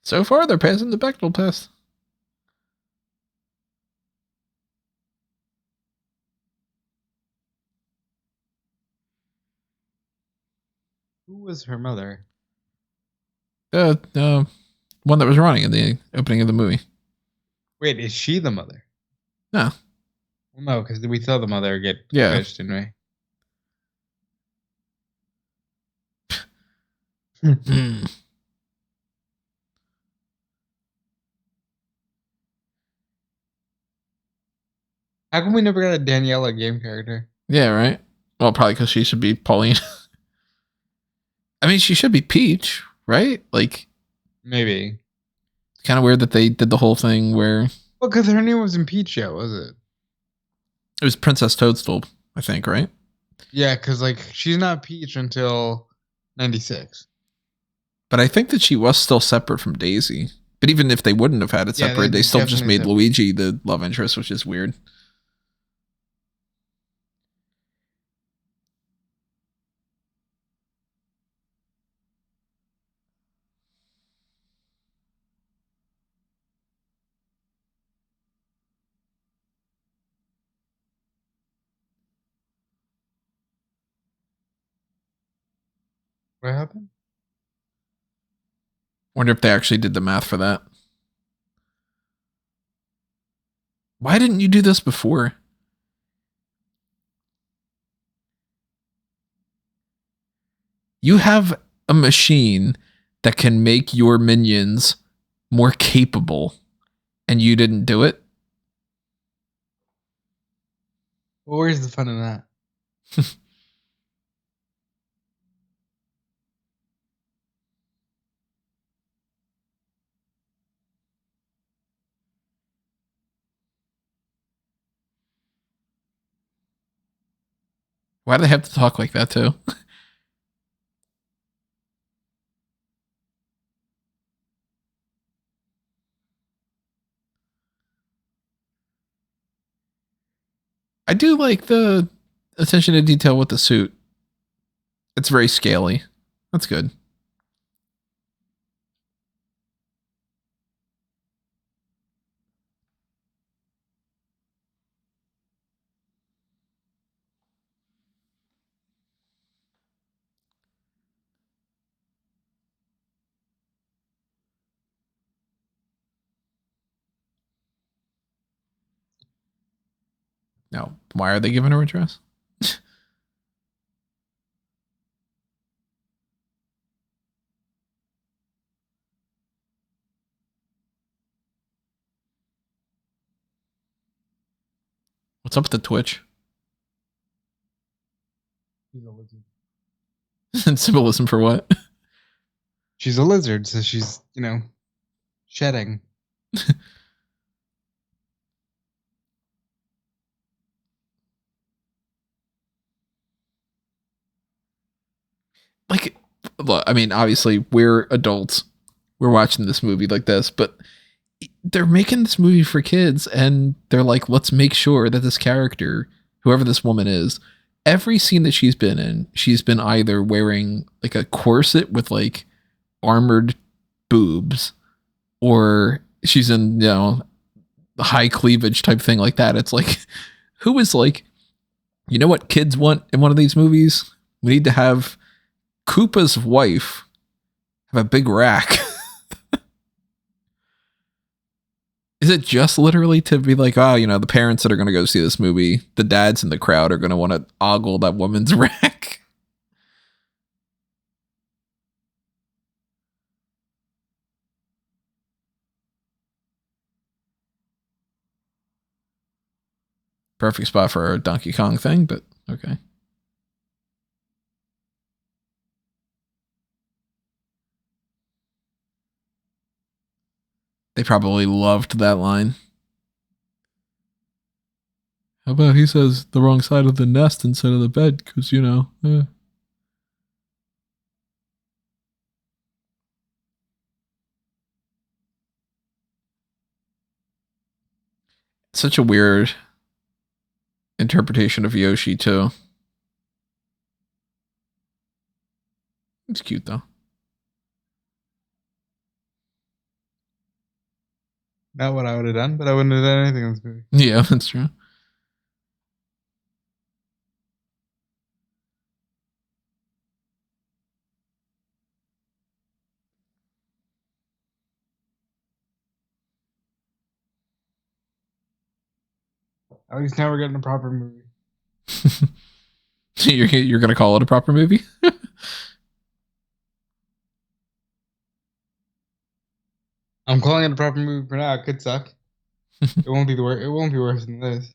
So far, they're passing the Bechdel test. Who was her mother? One that was running in the opening of the movie. Wait, is she the mother? No. Well, no, because we saw the mother get fished, didn't we? How come we never got a Daniella game character? Yeah, right? Well, probably because she should be Pauline. I mean, she should be Peach, right? Like, maybe. It's kind of weird that they did the whole thing where... Well, because her name wasn't Peach yet, was it? It was Princess Toadstool, I think, right? Yeah, because like she's not Peach until 96. But I think that she was still separate from Daisy. But even if they wouldn't have had it separate, they still just made Luigi the love interest, which is weird. What happened? Wonder if they actually did the math for that. Why didn't you do this before? You have a machine that can make your minions more capable, and you didn't do it? Well, where's the fun in that? Why do they have to talk like that, too? I do like the attention to detail with the suit. It's very scaly. That's good. Now, why are they giving her a dress? What's up with the Twitch? She's a lizard. And symbolism for what? She's a lizard, so she's, shedding. Like, look, I mean, obviously, we're adults. We're watching this movie like this, but they're making this movie for kids, and they're like, let's make sure that this character, whoever this woman is, every scene that she's been in, she's been either wearing like a corset with like armored boobs, or she's in, high cleavage type thing like that. It's like, who is like, you know what kids want in one of these movies? We need to have Koopa's wife have a big rack. Is it just literally to be like, oh, the parents that are going to go see this movie, the dads in the crowd are going to want to ogle that woman's rack? Perfect spot for a Donkey Kong thing, but okay. They probably loved that line. How about he says the wrong side of the nest instead of the bed? Because, Such a weird interpretation of Yoshi, too. It's cute, though. Not what I would have done, but I wouldn't have done anything in this movie. Yeah, that's true. At least now we're getting a proper movie. You're going to call it a proper movie? I'm calling it a proper movie for now. It could suck. It won't be it won't be worse than this.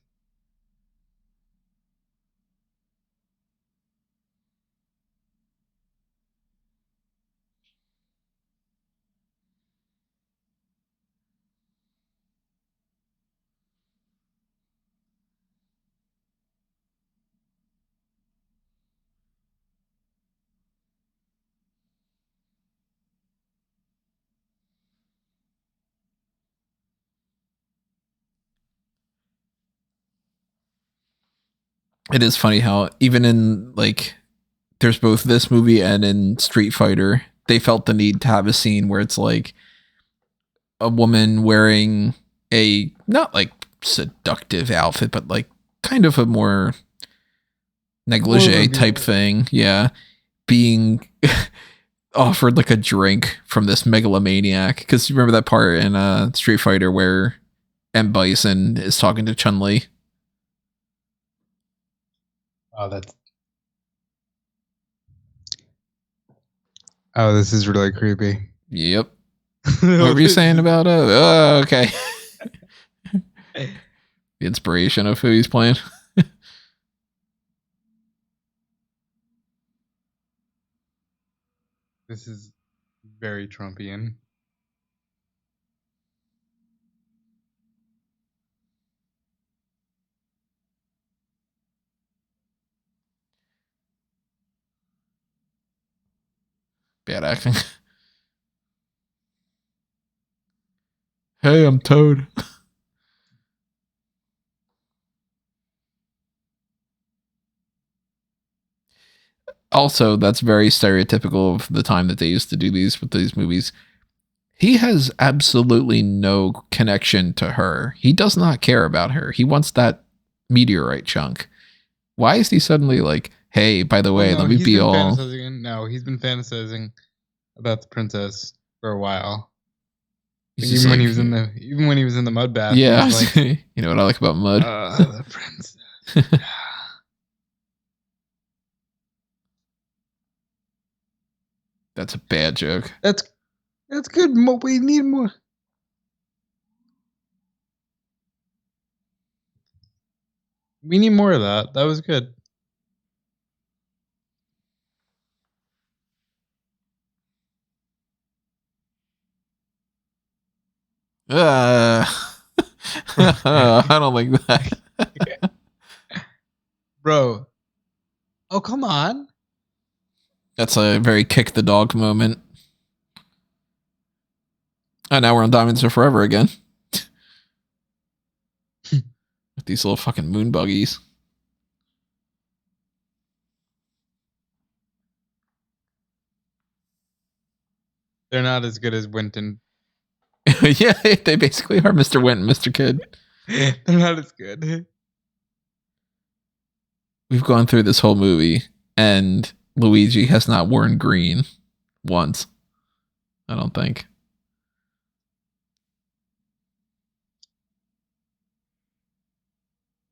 It is funny how even in like there's both this movie and in Street Fighter, they felt the need to have a scene where it's like a woman wearing a not like seductive outfit, but like kind of a more negligee type thing. Yeah. Being offered like a drink from this megalomaniac. Because you remember that part in Street Fighter where M. Bison is talking to Chun-Li? Oh, that's Oh, this is really creepy. Yep. What were you saying about it? Oh, okay. The inspiration of who he's playing. This is very Trumpian. Bad acting. Hey, I'm Toad. Also, that's very stereotypical of the time that they used to do these with these movies. He has absolutely no connection to her. He does not care about her. He wants that meteorite chunk. Why is he suddenly like, hey, by the way, let me be all... No, he's been fantasizing about the princess for a while. Even when he was in the mud bath. Yeah, like, you know what I like about mud? The princess. That's a bad joke. That's good. We need more. We need more of that. That was good. I don't like that. Bro. Oh, come on. That's a very kick the dog moment. And now we're on Diamonds Are Forever again. With these little fucking moon buggies. They're not as good as Winton. Yeah, they basically are Mr. Winton, Mr. Kid. They're not as good. We've gone through this whole movie, and Luigi has not worn green once. I don't think.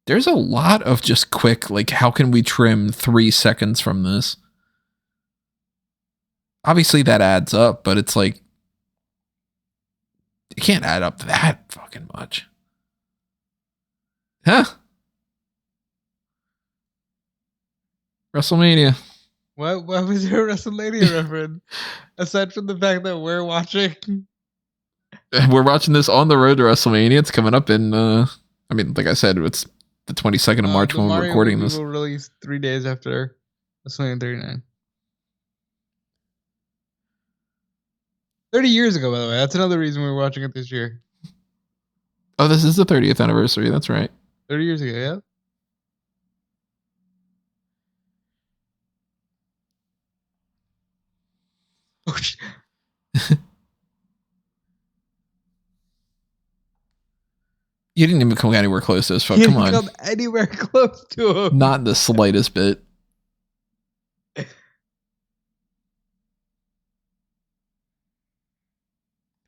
There's a lot of just quick, like, how can we trim 3 seconds from this? Obviously that adds up, but it's like, it can't add up that fucking much. Huh? WrestleMania. What was your WrestleMania reference? Aside from the fact that we're watching. We're watching this on the road to WrestleMania. It's coming up in, I mean, like I said, it's the 22nd of March when we're recording this. Will release 3 days after WrestleMania 39. 30 years ago, by the way. That's another reason we were watching it this year. Oh, this is the 30th anniversary. That's right. 30 years ago, yeah. Oh, You didn't even come anywhere close to this. Fuck, come on. Come anywhere close to him. Not the slightest bit.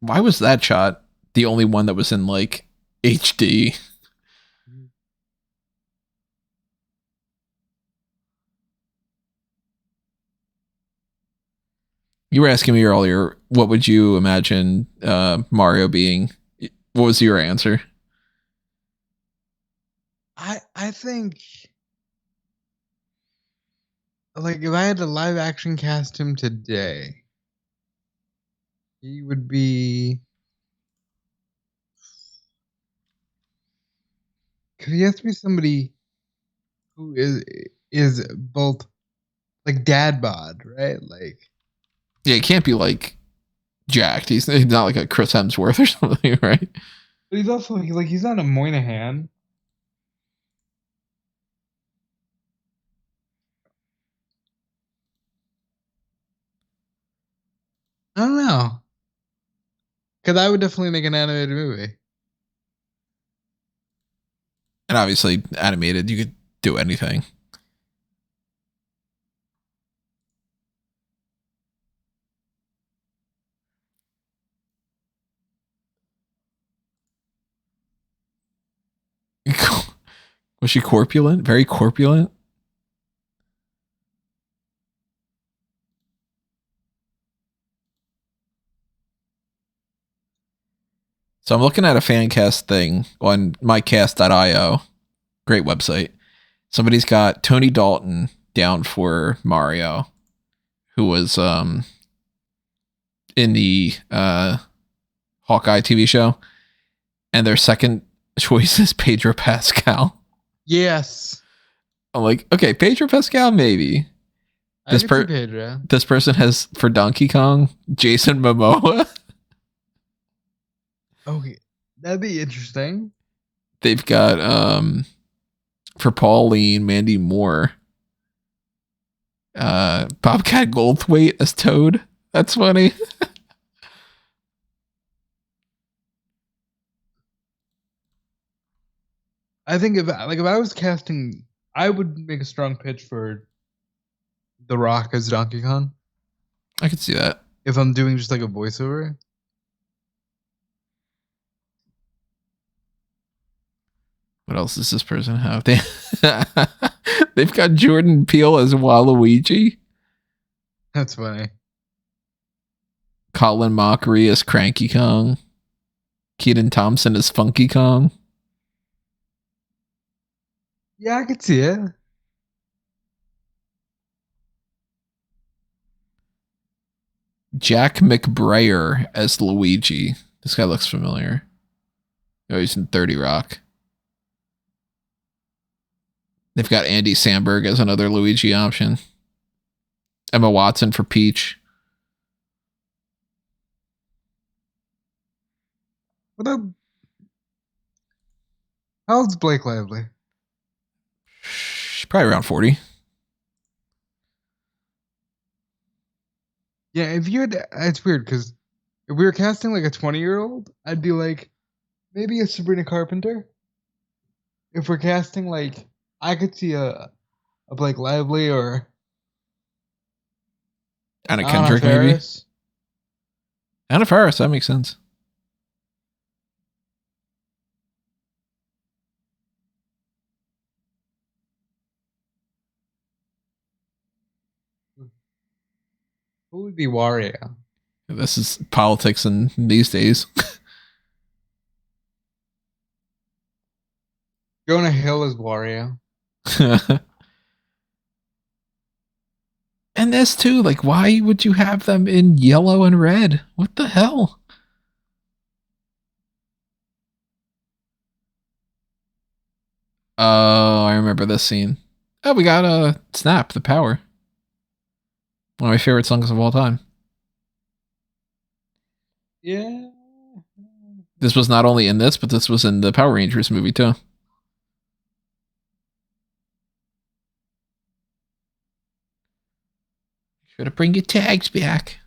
Why was that shot the only one that was in like HD? You were asking me earlier, what would you imagine Mario being? What was your answer? I think, like, if I had to live action cast him today, he would be. Because he has to be somebody who is both like dad bod, right? Like, yeah, he can't be like jacked. He's not like a Chris Hemsworth or something, right? But he's also like he's not a Moynihan. I don't know. Because I would definitely make an animated movie. And obviously, animated, you could do anything. Was she corpulent? Very corpulent? So I'm looking at a fan cast thing on mycast.io. Great website. Somebody's got Tony Dalton down for Mario, who was in the Hawkeye TV show. And their second choice is Pedro Pascal. Yes. I'm like, okay, Pedro Pascal, maybe. This Pedro. This person has, for Donkey Kong, Jason Momoa. Okay, that'd be interesting. They've got, for Pauline, Mandy Moore. Bobcat Goldthwait as Toad. That's funny. I think if I was casting, I would make a strong pitch for The Rock as Donkey Kong. I could see that. If I'm doing just like a voiceover. What else does this person have? They've got Jordan Peele as Waluigi. That's funny. Colin Mockery as Cranky Kong. Keaton Thompson as Funky Kong. Yeah, I could see it. Jack McBrayer as Luigi. This guy looks familiar. Oh, he's in 30 Rock. They've got Andy Samberg as another Luigi option. Emma Watson for Peach. What up? How old's Blake Lively? Probably around 40. Yeah, if you had, it's weird because if we were casting like a 20-year-old, I'd be like, maybe a Sabrina Carpenter. If we're casting like, I could see a Blake Lively or Anna Kendrick, maybe. Faris. Anna Faris, that makes sense. Who would be Wario? This is politics in these days. Jonah Hill is Wario. And this too, like, why would you have them in yellow and red? What the hell? Oh, I remember this scene. Oh, we got Snap, The Power. One of my favorite songs of all time. Yeah. This was not only in this, but this was in the Power Rangers movie too. Should have bring your tags back.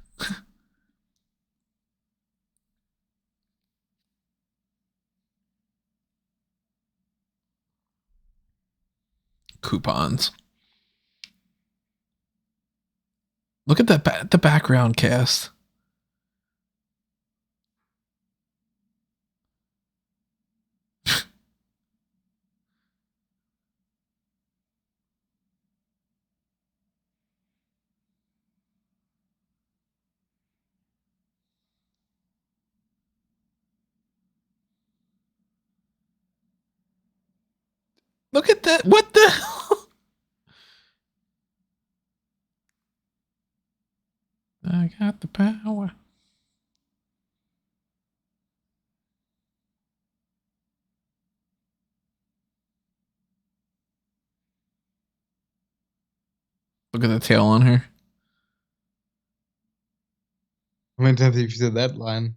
Coupons. Look at that the background cast. Look at that. What the hell? I got the power. Look at the tail on her. How many times have you said that line?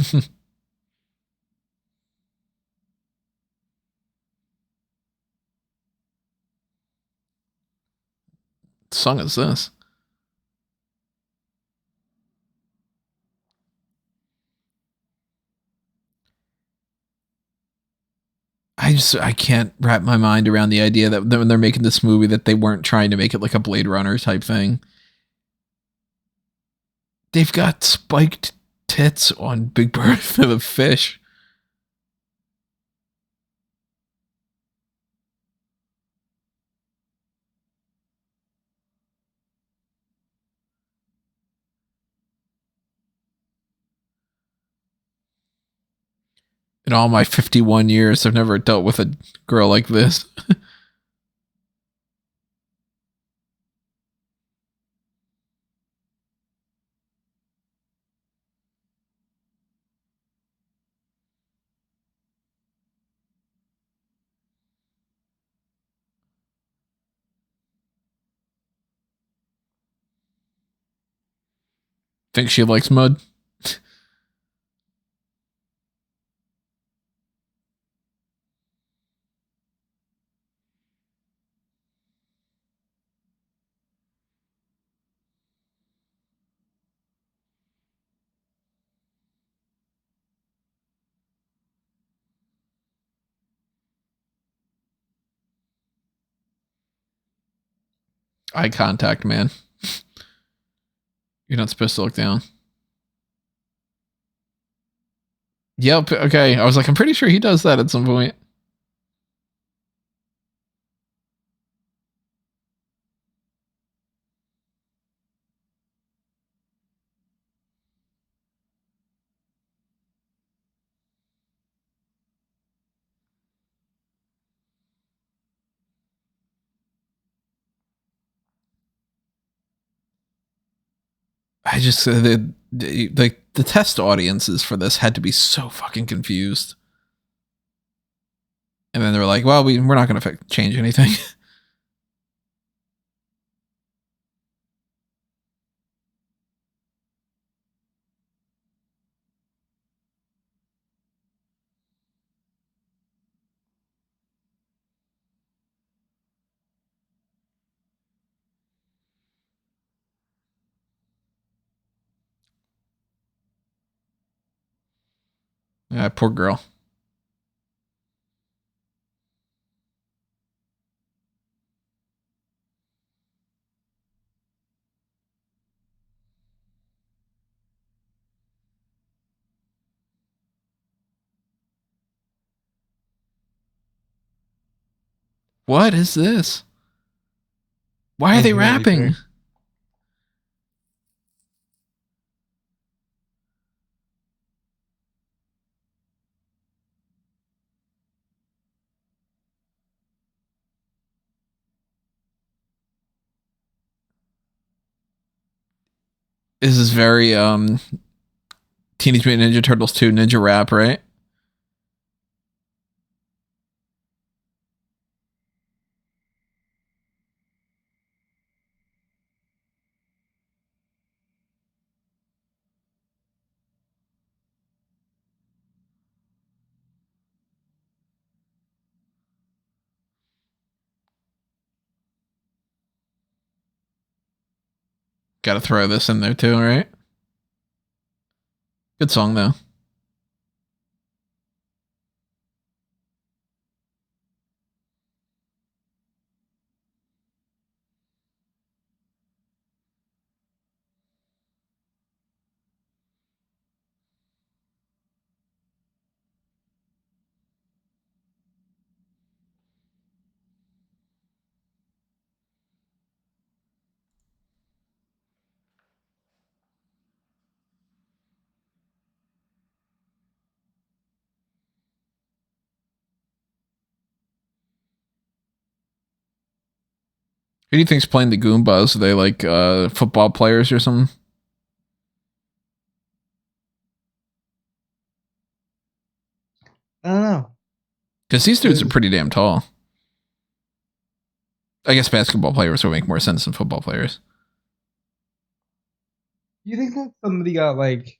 What song is this? I can't wrap my mind around the idea that when they're making this movie that they weren't trying to make it like a Blade Runner type thing. They've got spiked tits on Big Bertha the fish. In all my 51 years, I've never dealt with a girl like this. Think she likes mud? Eye contact, man. You're not supposed to look down. Yep, okay. I was like, I'm pretty sure he does that at some point. I just the test audiences for this had to be so fucking confused. And then they were like, well, we're not going to change anything. Yeah, poor girl. What is this? Why are they rapping? This is very Teenage Mutant Ninja Turtles 2 Ninja Rap, right? Gotta throw this in there too, right? Good song though. Who do you think's playing the Goombas? Are they like football players or something? I don't know. Because these dudes are pretty damn tall. I guess basketball players would make more sense than football players. You think that somebody got like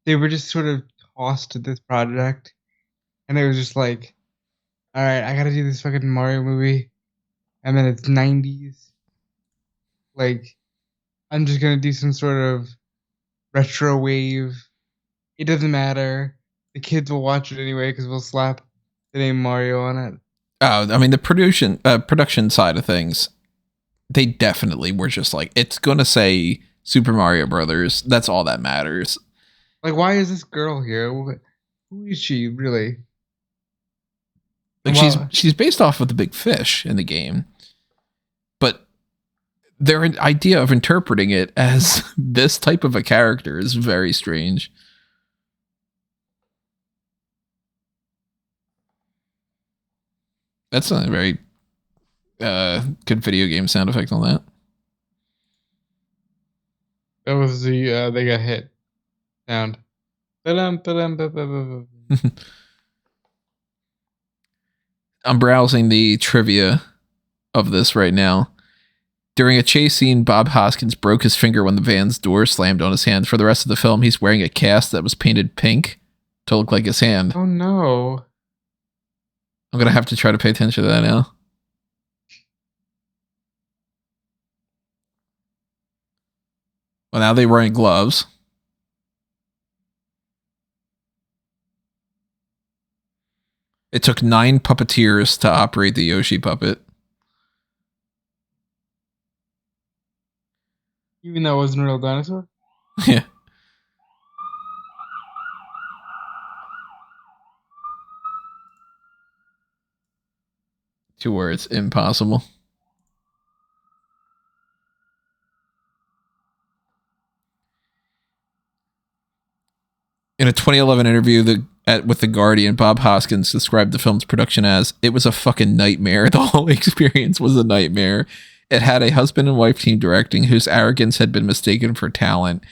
they were just sort of tossed to this project and they were just like, all right, I gotta do this fucking Mario movie, and then it's 90s. Like, I'm just gonna do some sort of retro wave. It doesn't matter. The kids will watch it anyway because we'll slap the name Mario on it. Oh, I mean, the production side of things, they definitely were just like, it's going to say Super Mario Brothers. That's all that matters. Like, why is this girl here? Who is she, really? Like, she's based off of the big fish in the game. But their idea of interpreting it as this type of a character is very strange. That's a very good video game sound effect on that. That was the they got hit sound. Ba-dum. I'm browsing the trivia of this right now. During a chase scene, Bob Hoskins broke his finger when the van's door slammed on his hand. For the rest of the film, he's wearing a cast that was painted pink to look like his hand. Oh no. I'm going to have to try to pay attention to that now. Well, now they're wearing gloves. It took 9 puppeteers to operate the Yoshi puppet. You mean that wasn't a real dinosaur? Yeah. Two words, impossible. In a 2011 interview with The Guardian, Bob Hoskins described the film's production as, "It was a fucking nightmare. The whole experience was a nightmare. It had a husband and wife team directing whose arrogance had been mistaken for talent.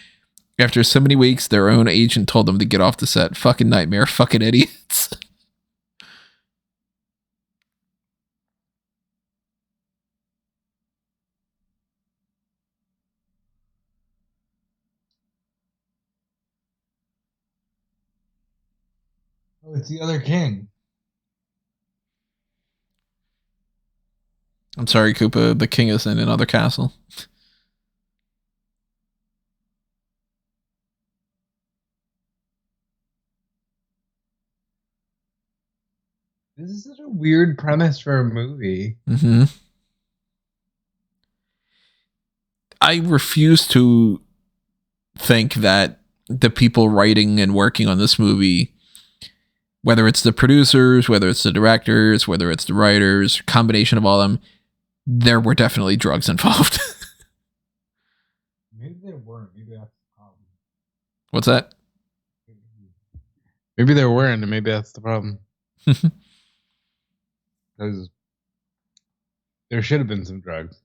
After so many weeks, their own agent told them to get off the set. Fucking nightmare. Fucking idiots." Oh, it's the other king. I'm sorry, Koopa. The king is in another castle. This is such a weird premise for a movie. Mm-hmm. I refuse to think that the people writing and working on this movie, whether it's the producers, whether it's the directors, whether it's the writers, combination of all of them, there were definitely drugs involved. Maybe there weren't. Maybe that's the problem. What's that? Maybe there weren't, and maybe that's the problem. Because there should have been some drugs.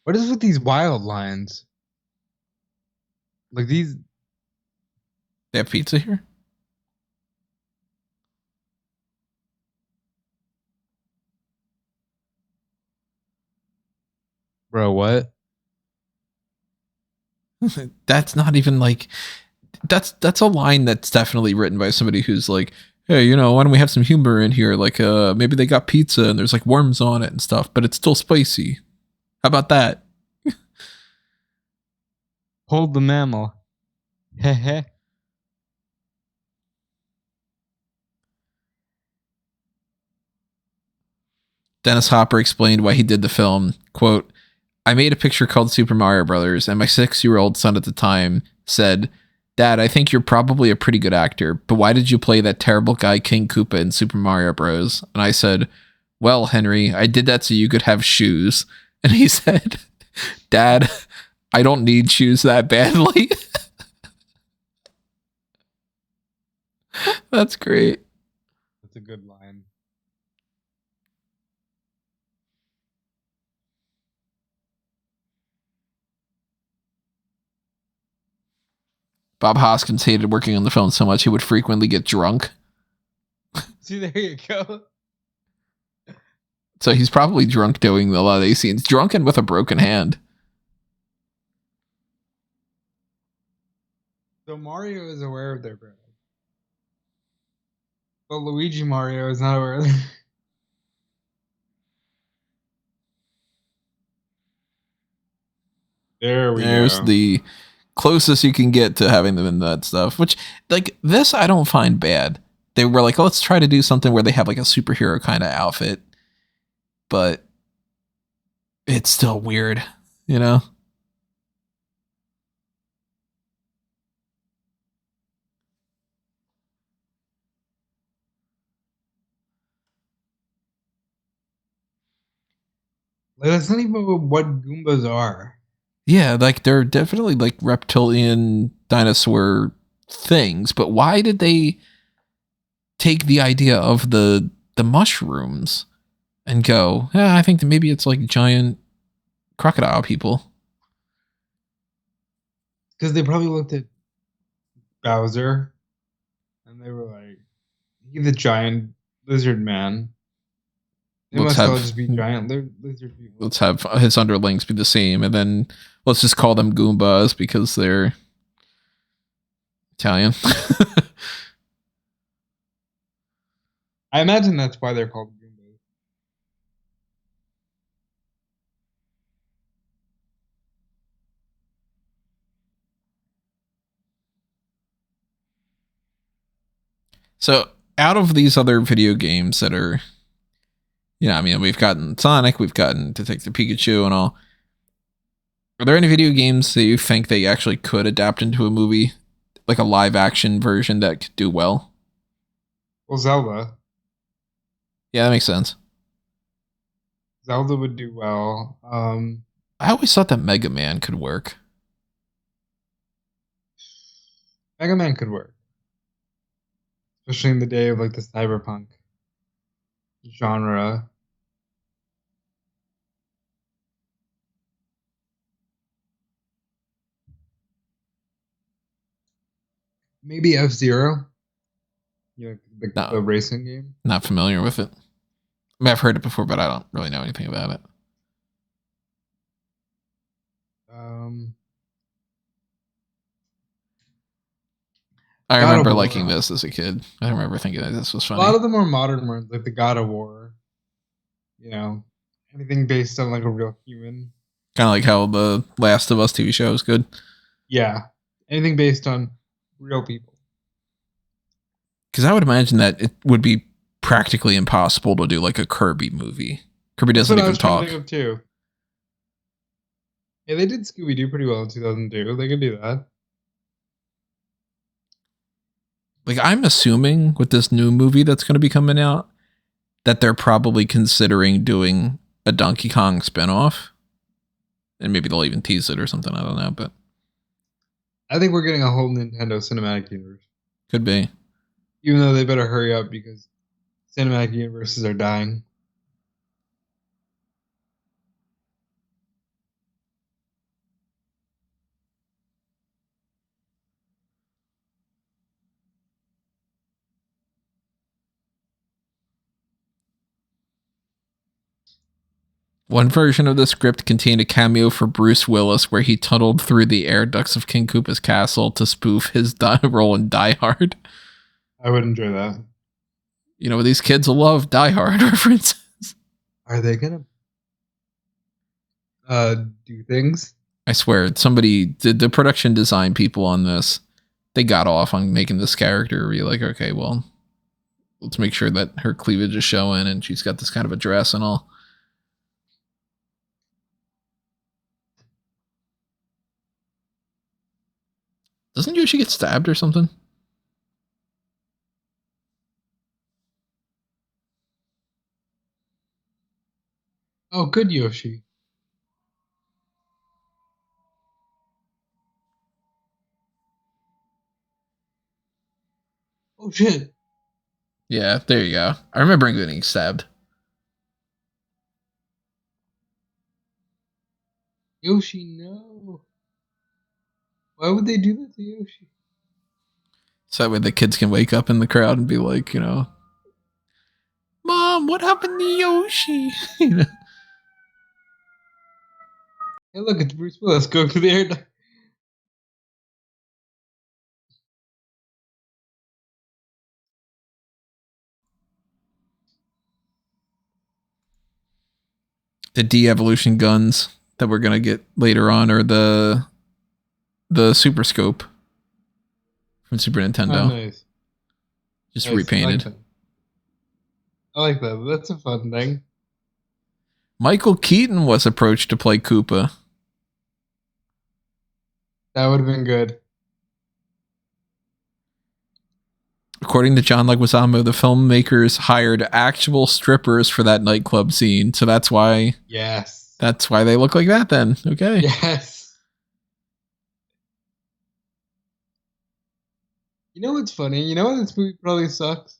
What is with these wild lines? Like these. They have pizza here? Bro, what? That's not even like, that's a line that's definitely written by somebody who's like, hey, you know, why don't we have some humor in here? Like, maybe they got pizza and there's like worms on it and stuff, but it's still spicy. How about that? Hold the mammal. Heh. Dennis Hopper explained why he did the film. Quote, "I made a picture called Super Mario Brothers, and my 6-year-old son at the time said, 'Dad, I think you're probably a pretty good actor, but why did you play that terrible guy King Koopa in Super Mario Bros?' And I said, 'Well, Henry, I did that so you could have shoes.' And he said, 'Dad, I don't need shoes that badly.'" That's great. That's a good line. Bob Hoskins hated working on the film so much he would frequently get drunk. See, there you go. So he's probably drunk doing a lot of these scenes. Drunk and with a broken hand. So Mario is aware of their brother. But Luigi Mario is not aware of them. There we There's go. the closest you can get to having them in that stuff, which like this I don't find bad. They were like, oh, let's try to do something where they have like a superhero kind of outfit, but it's still weird, you know? Like, that's not even what Goombas are. Yeah, like they're definitely like reptilian dinosaur things, but why did they take the idea of the mushrooms and go, I think that maybe it's like giant crocodile people? Because they probably looked at Bowser and they were like, he's the giant lizard man. They Let's must all have just be giant lizard people. let's have his underlings be the same, and then let's just call them Goombas because they're Italian. I imagine that's why they're called Goombas. So out of these other video games that are, I mean, we've gotten Sonic, we've gotten Detective Pikachu and all. Are there any video games that you think they actually could adapt into a movie, like a live action version that could do well? Well, Zelda. Yeah, that makes sense. Zelda would do well. I always thought that Mega Man could work. Mega Man could work. Especially in the day of like the cyberpunk genre. Maybe F-Zero. You know, the racing game. Not familiar with it. I mean, I've heard it before, but I don't really know anything about it. I remember liking this as a kid. I remember thinking that this was funny. A lot of the more modern ones, like the God of War, you know, anything based on like a real human. Kind of like how the Last of Us TV show is good. Yeah, anything based on real people. Because I would imagine that it would be practically impossible to do like a Kirby movie. Kirby doesn't even talk. Think of too. Yeah, they did Scooby-Doo pretty well in 2002. They could do that. Like, I'm assuming with this new movie that's going to be coming out that they're probably considering doing a Donkey Kong spinoff. And maybe they'll even tease it or something. I don't know, but I think we're getting a whole Nintendo cinematic universe. Could be. Even though they better hurry up because cinematic universes are dying. One version of the script contained a cameo for Bruce Willis where he tunneled through the air ducts of King Koopa's castle to spoof his role in Die Hard. I would enjoy that. You know, these kids will love Die Hard references. Are they gonna do things? I swear, somebody did the production design people on this. They got off on making this character be like, okay, well, let's make sure that her cleavage is showing and she's got this kind of a dress and all. Doesn't Yoshi get stabbed or something? Oh, good Yoshi. Oh, shit. Yeah, there you go. I remember him getting stabbed. Yoshi, no. Why would they do that to Yoshi? So that way the kids can wake up in the crowd and be like, you know, Mom, what happened to Yoshi? You know? Hey, look, it's Bruce Willis going to the air. The de-evolution guns that we're going to get later on are the the Super Scope from Super Nintendo. Oh, nice. Just Nice. repainted. I like that. That's a fun thing. Michael Keaton was approached to play Koopa. That would have been good. According to John Leguizamo, the filmmakers hired actual strippers for that nightclub scene, so that's why. Yes. That's why they look like that. Then okay. Yes. You know what's funny? You know what this movie probably sucks?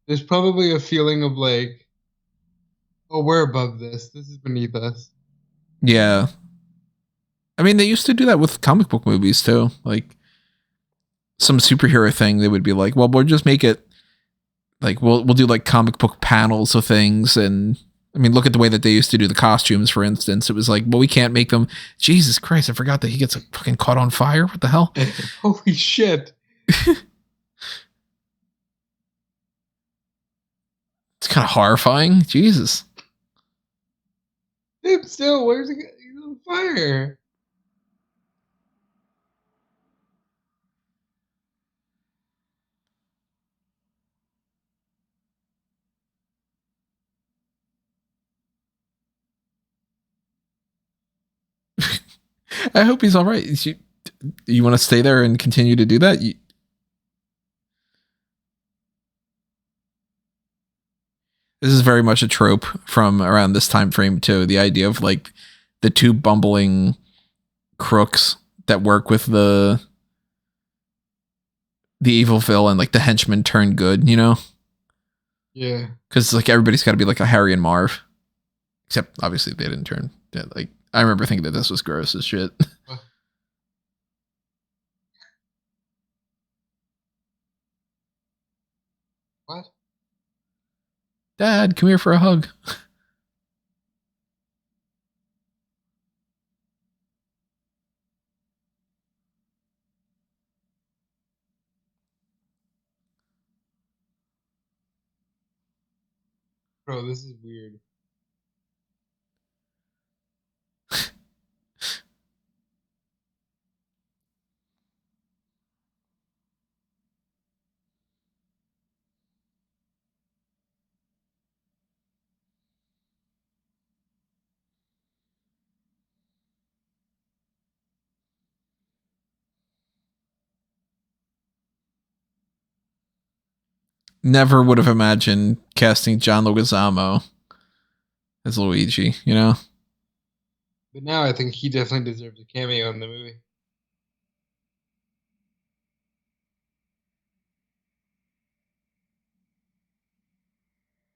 There's probably a feeling of like, oh, we're above this. This is beneath us. Yeah. I mean, they used to do that with comic book movies too. Like some superhero thing, they would be like, well, we'll just make it like we'll do like comic book panels of things. And I mean, look at the way that they used to do the costumes, for instance. It was like, well, we can't make them. Jesus Christ, I forgot that he gets fucking caught on fire. What the hell? Holy shit. It's kind of horrifying. Jesus. Dude, still, where's he? He's on fire. I hope he's all right. You want to stay there and continue to do that? This is very much a trope from around this time frame too. The idea of like the two bumbling crooks that work with the evil villain, like the henchmen turn good, you know? Yeah. Because like everybody's got to be like a Harry and Marv, except obviously they didn't turn. Like I remember thinking that this was gross as shit. What? Dad, come here for a hug. Bro, this is weird. Never would have imagined casting John Leguizamo as Luigi, you know? But now I think he definitely deserves a cameo in the movie.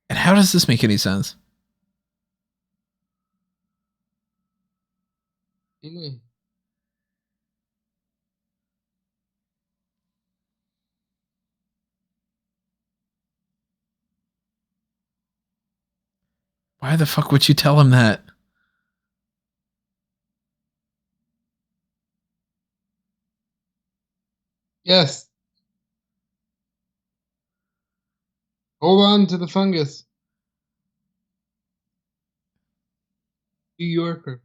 And how does this make any sense? Mm. Why the fuck would you tell him that? Yes. Hold on to the fungus. New Yorker.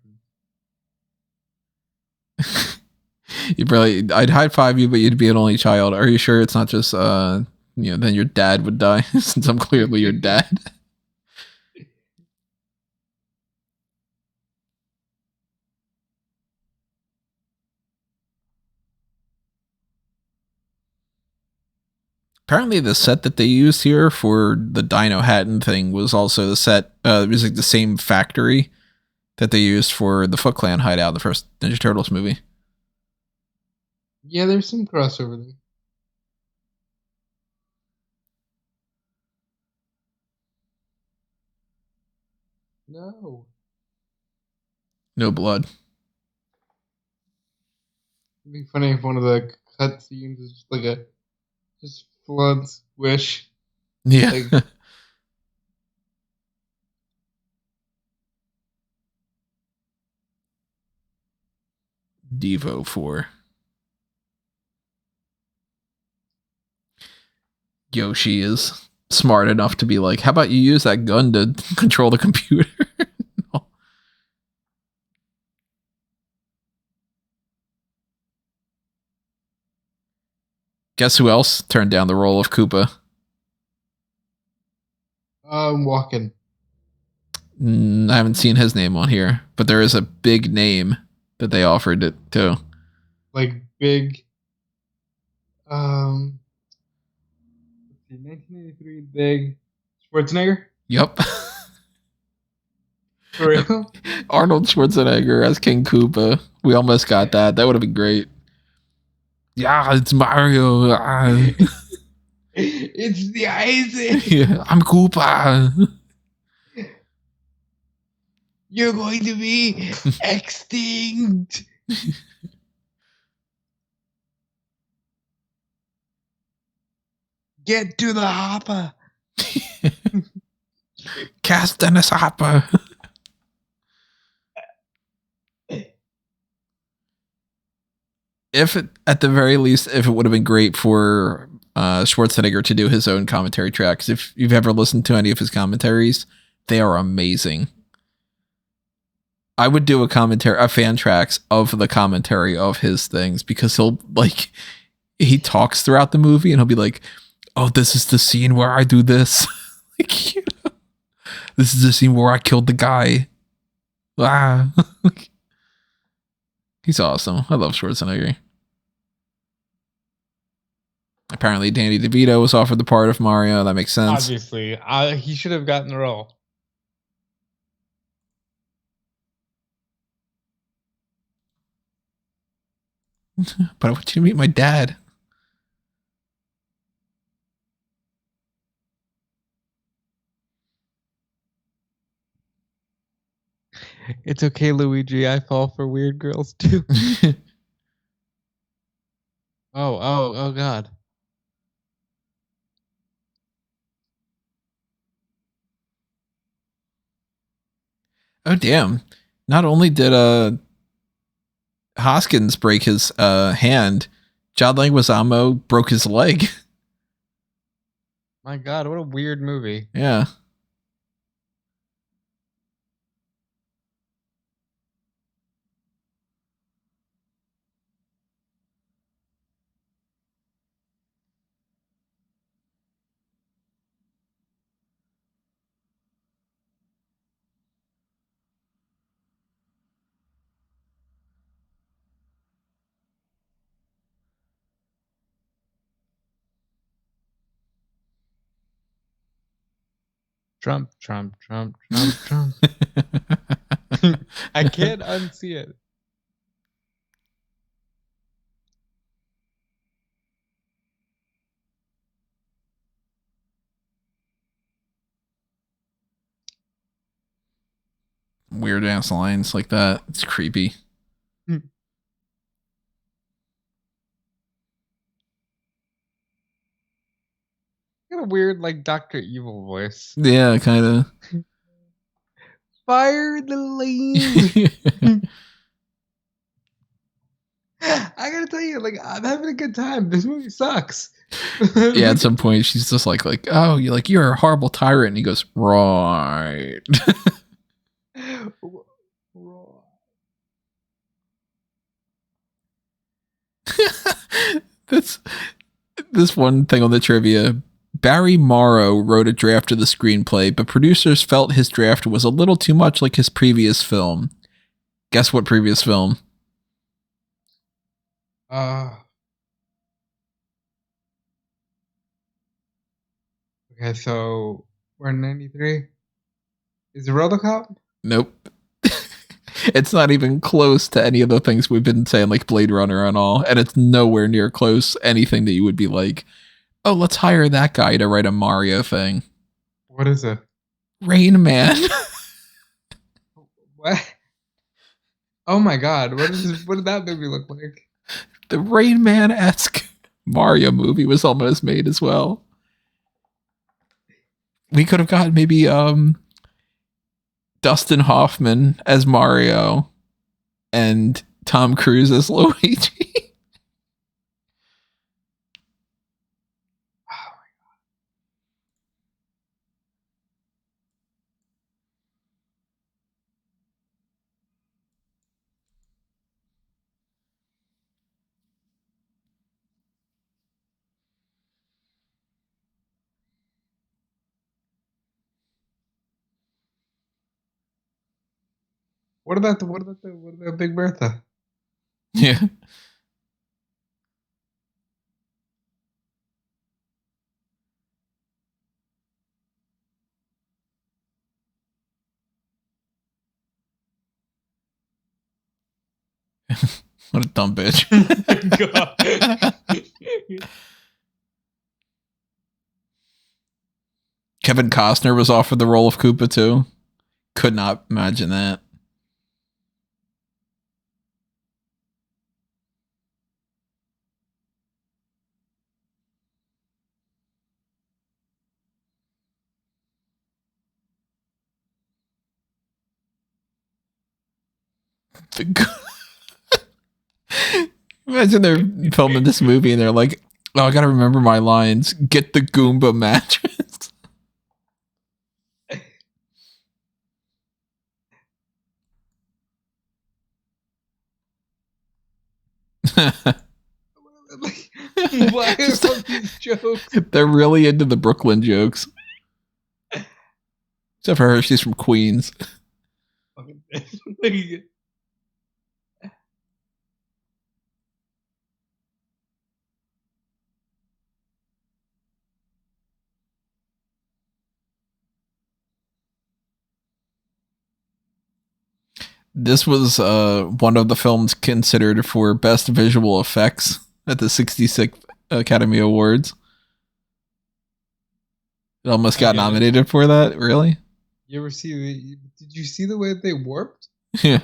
You probably, I'd high five you, but you'd be an only child. Are you sure it's not just, then your dad would die since I'm clearly your dad? Apparently the set that they used here for the Dino Hatton thing was also the set, it was like the same factory that they used for the Foot Clan hideout in the first Ninja Turtles movie. Yeah, there's some crossover there. No. No blood. It'd be funny if one of the cut scenes is just like a just flood squish. Yeah. Like, Devo 4. Yoshi is smart enough to be like, how about you use that gun to control the computer? No. Guess who else turned down the role of Koopa? Walking. I haven't seen his name on here, but there is a big name that they offered it to. Like big. Let's see, 1983 big Schwarzenegger. Yep. For real? Arnold Schwarzenegger as King Koopa. We almost got that. That would have been great. Yeah, it's Mario. It's the Isaac. Yeah, I'm Koopa. You're going to be extinct. Get to the hopper. Cast Dennis Hopper. If it, at the very least, if it would have been great for Schwarzenegger to do his own commentary tracks. If you've ever listened to any of his commentaries, they are amazing. I would do a FanTracks of the commentary of his things, because he talks throughout the movie and he'll be like, oh, this is the scene where I do this. Like, you know, this is the scene where I killed the guy. Ah. He's awesome. I love Schwarzenegger. Apparently, Danny DeVito was offered the part of Mario. That makes sense. Obviously, he should have gotten the role. But I want you to meet my dad. It's okay, Luigi. I fall for weird girls too. Oh, God. Oh, damn. Not only did Hoskins break his hand, John Leguizamo broke his leg. My God, what a weird movie. Yeah. Trump. I can't unsee it. Weird ass lines like that. It's creepy. Got a weird, like, Dr. Evil voice. Yeah, kind of. Fire the lane. I gotta tell you, like, I'm having a good time. This movie sucks. Yeah, at some point she's just like, oh, you're a horrible tyrant. And he goes, right. That's this one thing on the trivia. Barry Morrow wrote a draft of the screenplay, but producers felt his draft was a little too much like his previous film. Guess what previous film? Okay, so we're in 93. Is it RoboCop? Nope. It's not even close to any of the things we've been saying, like Blade Runner and all, and it's nowhere near close anything that you would be like, oh, let's hire that guy to write a Mario thing. What is it? Rain Man. What? Oh my God! What did that movie look like? The Rain Man-esque Mario movie was almost made as well. We could have got maybe Dustin Hoffman as Mario and Tom Cruise as Luigi. What about Big Bertha? Yeah. What a dumb bitch. Kevin Costner was offered the role of Koopa too. Could not imagine that. Imagine they're filming this movie and they're like, "Oh, I gotta remember my lines. Get the Goomba mattress." Why are all these jokes? They're really into the Brooklyn jokes. Except for her, she's from Queens. This was one of the films considered for best visual effects at the 66th Academy Awards. It almost got nominated for that. Really? You ever see did you see the way they warped? Yeah.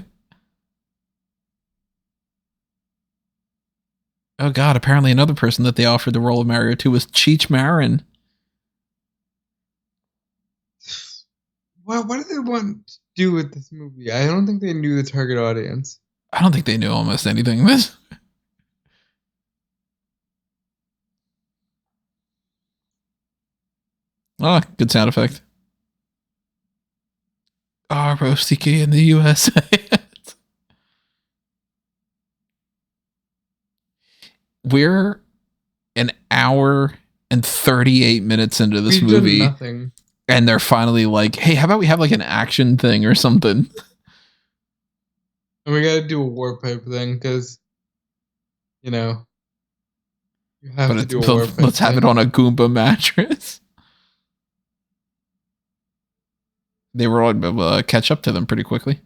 Oh god, apparently another person that they offered the role of Mario to was Cheech Marin. Well, what do they want to do with this movie? I don't think they knew the target audience. I don't think they knew almost anything. Oh, good sound effect. R-O-C-K in the USA. We're an hour and 38 minutes into this movie. Done nothing. And they're finally like, hey, how about we have like an action thing or something? And we gotta do a warp pipe thing because, you have to do a warp pipe. Let's have it on a Goomba mattress. They were able to catch up to them pretty quickly.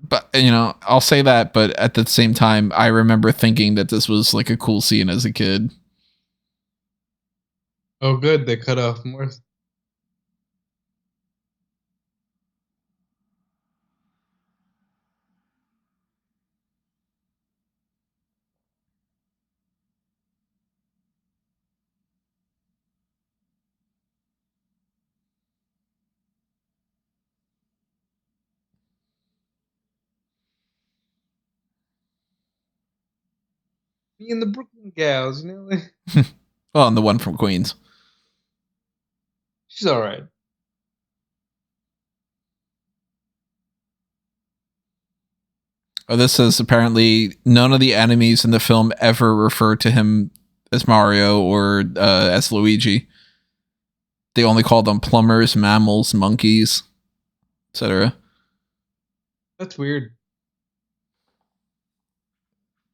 But, I'll say that, but at the same time, I remember thinking that this was like a cool scene as a kid. Oh, good. They cut off more. Me and the Brooklyn gals, Well, and the one from Queens. She's all right. Oh, this says apparently none of the enemies in the film ever refer to him as Mario or as Luigi. They only call them plumbers, mammals, monkeys, etc. That's weird.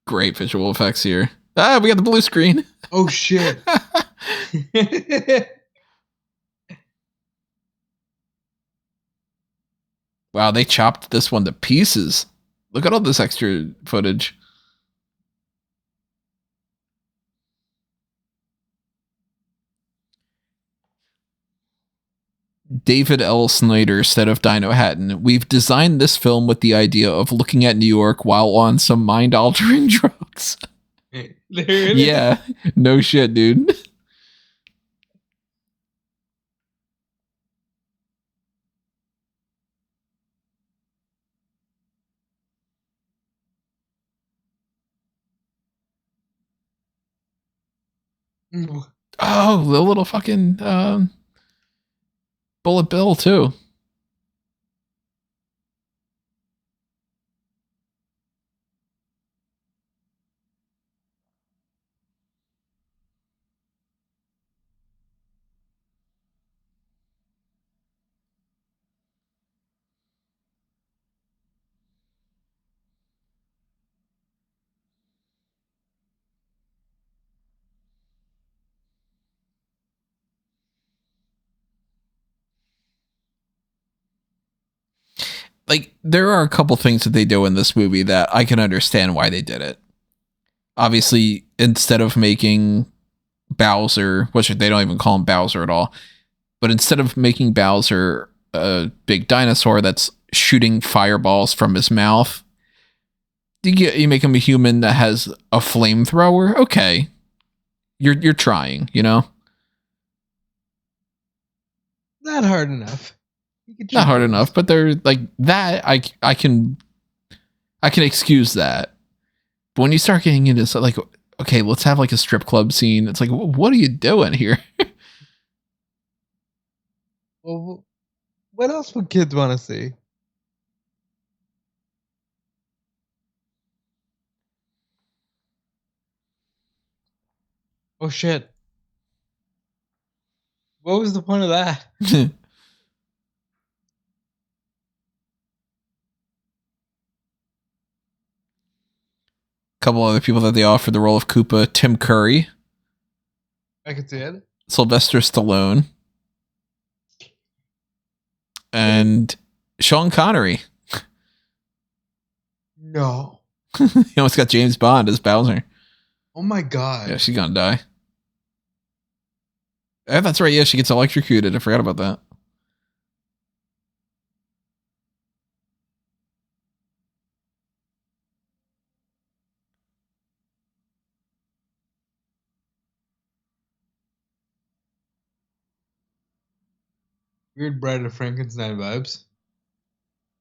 Great visual effects here. Ah, we got the blue screen. Oh, shit. Wow, they chopped this one to pieces. Look at all this extra footage. David L. Snyder said of Dino Hatton, "We've designed this film with the idea of looking at New York while on some mind-altering drugs." Yeah, no shit, dude. Oh, the little fucking Bullet Bill too. like there are a couple things that they do in this movie that I can understand why they did it. Obviously, instead of making Bowser, which they don't even call him Bowser at all, but instead of making Bowser a big dinosaur that's shooting fireballs from his mouth, you make him a human that has a flamethrower. Okay, you're trying, you know. Not hard enough. Not hard enough, but they're like that. I can excuse that. But when you start getting into like, okay, let's have like a strip club scene. It's like, what are you doing here? Well, what else would kids want to see? Oh shit! What was the point of that? Couple other people that they offered the role of Koopa: Tim Curry, I could see it. Sylvester Stallone, and Sean Connery. No. He almost got James Bond as Bowser. Oh my god. Yeah, she's gonna die. That's right. Yeah, she gets electrocuted. I forgot about that. Weird Bride of Frankenstein vibes.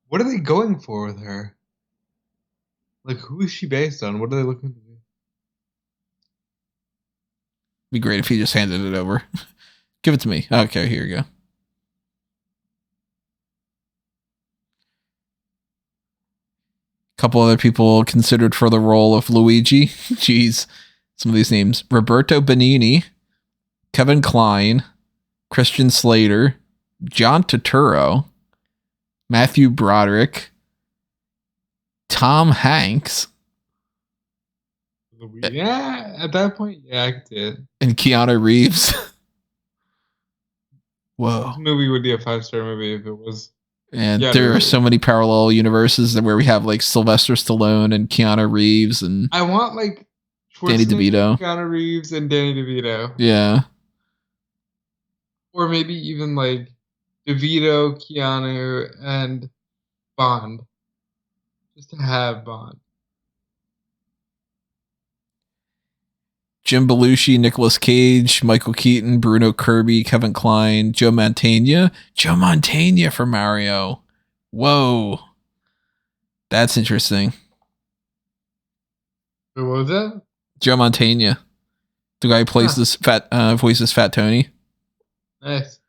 What are they going for with her? Like, who is she based on? What are they looking to do? Be great if he just handed it over. Give it to me. Okay, here you go. Couple other people considered for the role of Luigi. Jeez, some of these names: Roberto Benigni, Kevin Kline, Christian Slater, John Turturro, Matthew Broderick, Tom Hanks, Yeah, at that point, yeah, I could see it. and Keanu Reeves. Whoa. This movie would be a 5-star movie if it was. And Yeah, there are really. so many parallel universes where we have like Sylvester Stallone and Keanu Reeves and I want like Danny DeVito. Keanu Reeves, and Danny DeVito. Yeah. Or maybe even like DeVito, Keanu, and Bond. Just to have Bond. Jim Belushi, Nicolas Cage, Michael Keaton, Bruno Kirby, Kevin Kline, Joe Mantegna. Joe Mantegna for Mario. Whoa. That's interesting. Who was that? Joe Mantegna. The guy who plays this voices Fat Tony. Nice.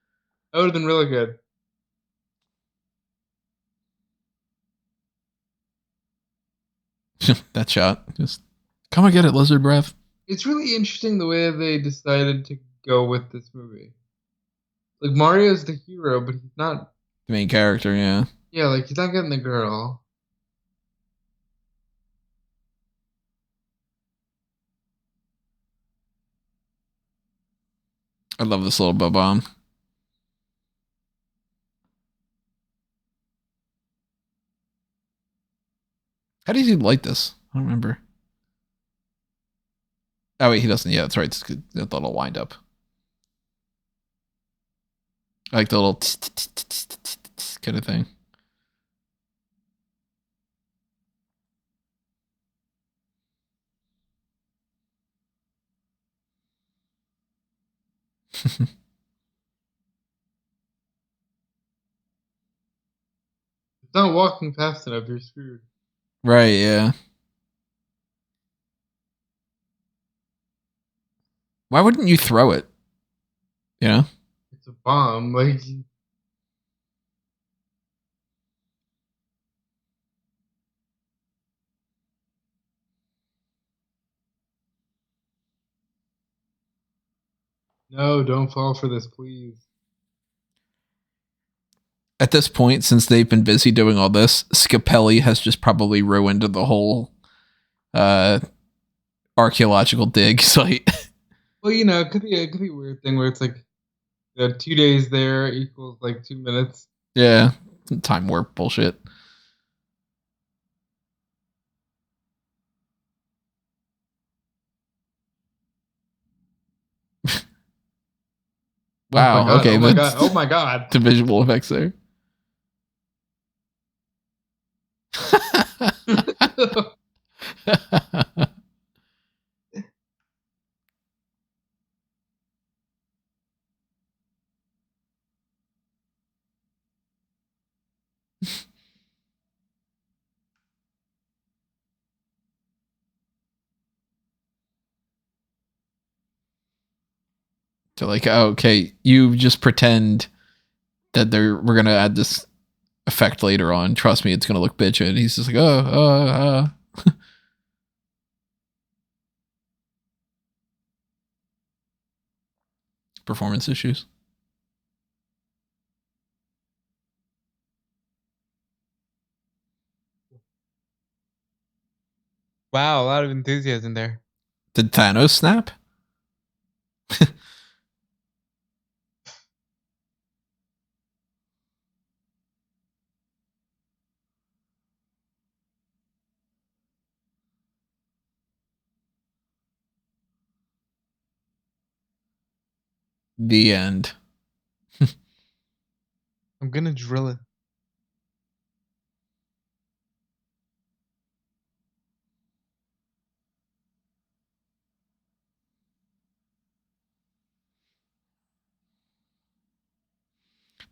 That would have been really good. That shot. Just come and get it, lizard breath. It's really interesting the way they decided to go with this movie. Like, Mario's the hero, but he's not. The main character, yeah. Yeah, like, he's not getting the girl. I love this little bomb. How does he light this? I don't remember. Oh, wait, he doesn't. Yeah, that's right. It's good. That little wind up. I like the little kind of thing. It's not walking fast enough, you're screwed. Right, yeah. Why wouldn't you throw it? You know? It's a bomb, like. No, don't fall for this, please. At this point, since they've been busy doing all this, Scapelli has just probably ruined the whole archaeological dig site. Well, you know, it could be a weird thing where it's like 2 days there equals like 2 minutes. Yeah, time warp bullshit. Wow. Okay. Oh my That's god. Oh my god. the visual effects there. So like, oh, okay, you just pretend that we're gonna add this effect later on. Trust me, it's gonna look bitchin'. And he's just like, performance issues. Wow, a lot of enthusiasm there. Did Thanos snap? The end. I'm gonna drill it.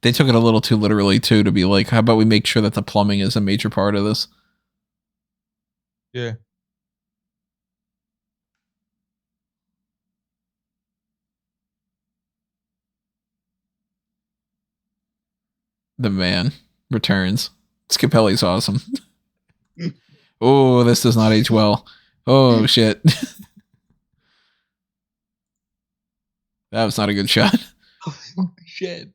They took it a little too literally too, to be like, how about we make sure that the plumbing is a major part of this? Yeah. The man returns. Scapelli's awesome. Oh, this does not age well. Oh shit. That was not a good shot. Oh shit.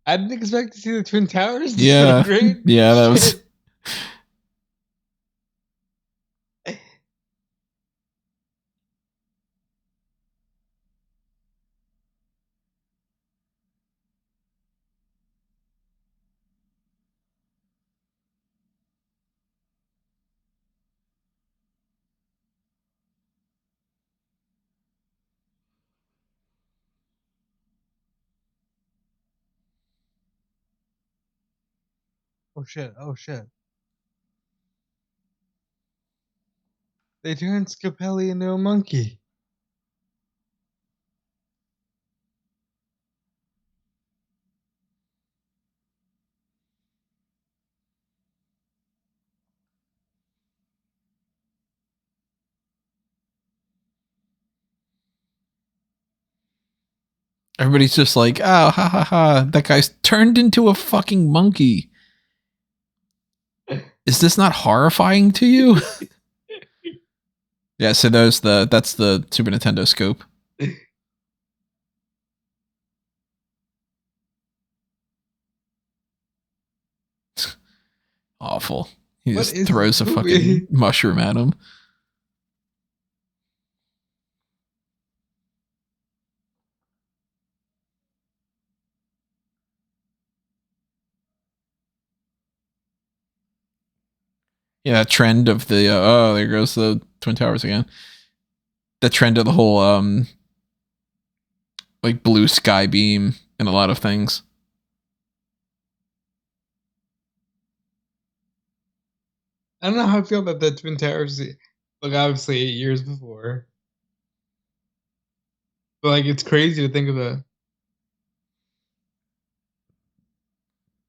I didn't expect to see the Twin Towers. Yeah. Great. Yeah, that was. Shit. Oh shit. Oh shit. They turned Scapelli into a monkey. Everybody's just like, oh, ha ha ha. That guy's turned into a fucking monkey. Is this not horrifying to you? Yeah, so that's the Super Nintendo scope. Awful. He What just is throws a this fucking movie? mushroom at him. Yeah, that trend of the oh, there goes the Twin Towers again. The trend of the whole like blue sky beam and a lot of things. I don't know how I feel about the Twin Towers. Like, obviously 8 years before. But, like, it's crazy to think of the.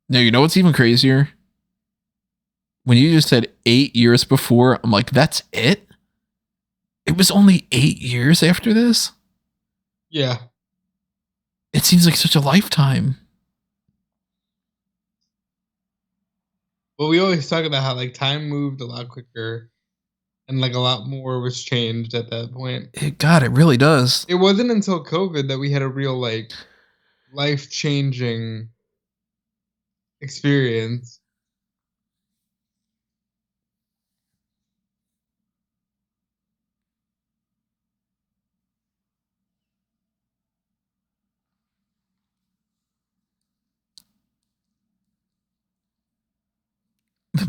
No, you know what's even crazier? When you just said 8 years before, I'm like, that's it? It was only 8 years after this? Yeah. It seems like such a lifetime. But we always talk about how, like, time moved a lot quicker and, like, a lot more was changed at that point. God, it really does. It wasn't until COVID that we had a real, like, life-changing experience.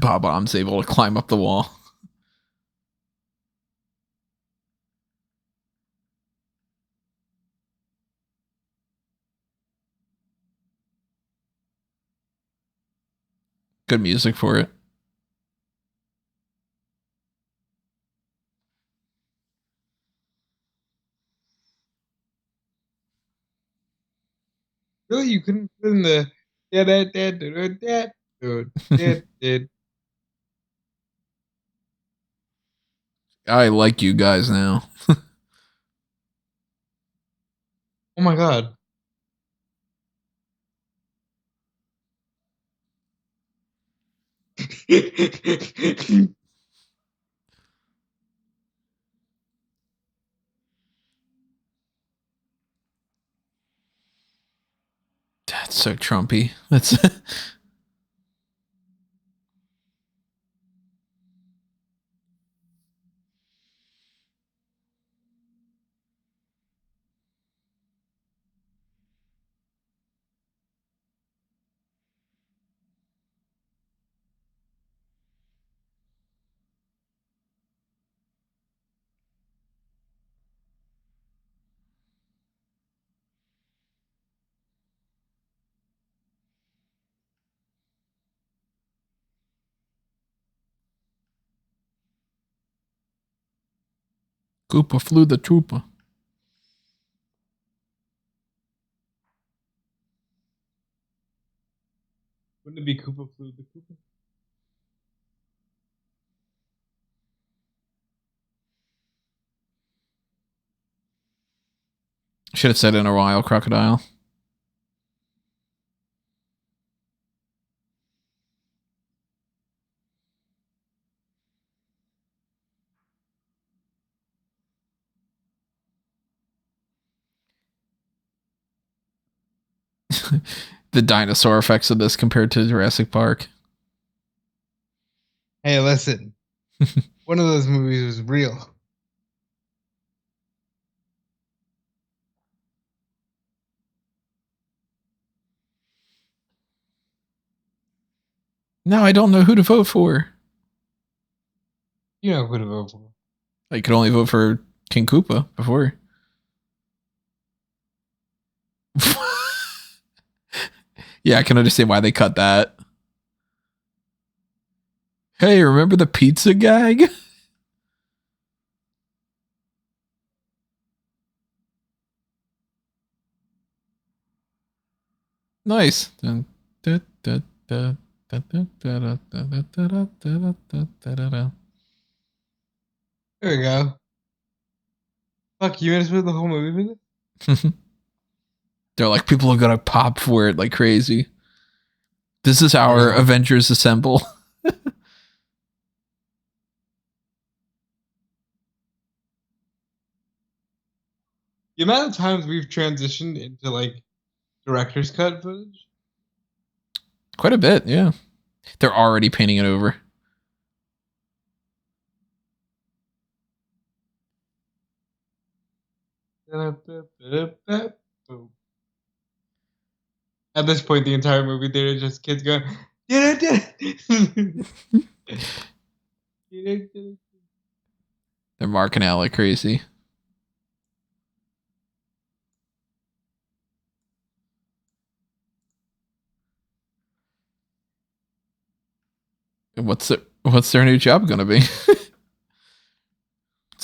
Bob-omb's able to climb up the wall. Good music for it. Really, you couldn't put in the I like you guys now. Oh my god. That's so Trumpy. That's Koopa flew the trooper. Wouldn't it be Koopa flew the Koopa? Should have said in a while, crocodile. The dinosaur effects of this compared to Jurassic Park. Hey, listen. One of those movies was real. Now I don't know who to vote for. You know who to vote for. I could only vote for King Koopa before. Yeah, I can understand why they cut that. Hey, remember the pizza gag? Nice. There we go. Fuck, you made us the whole movie with it? They're like, people are gonna pop for it like crazy. This is our Avengers Assemble. The amount of times we've transitioned into like director's cut footage. Quite a bit, yeah. They're already painting it over. At this point, the entire movie there is just kids going, They're marking out like crazy. What's their new job gonna be? Is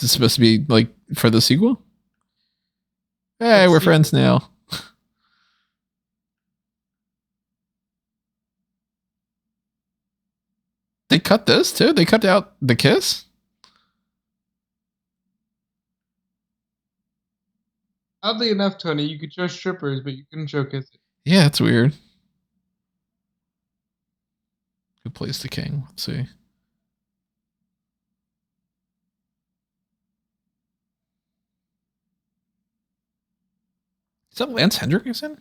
this supposed to be like for the sequel? Hey, we're friends now. They cut this too? They cut out the kiss? Oddly enough, Tony, you could show strippers, but you couldn't show kissing. Yeah, that's weird. Who plays the king? Let's see. Is that Lance Henriksen?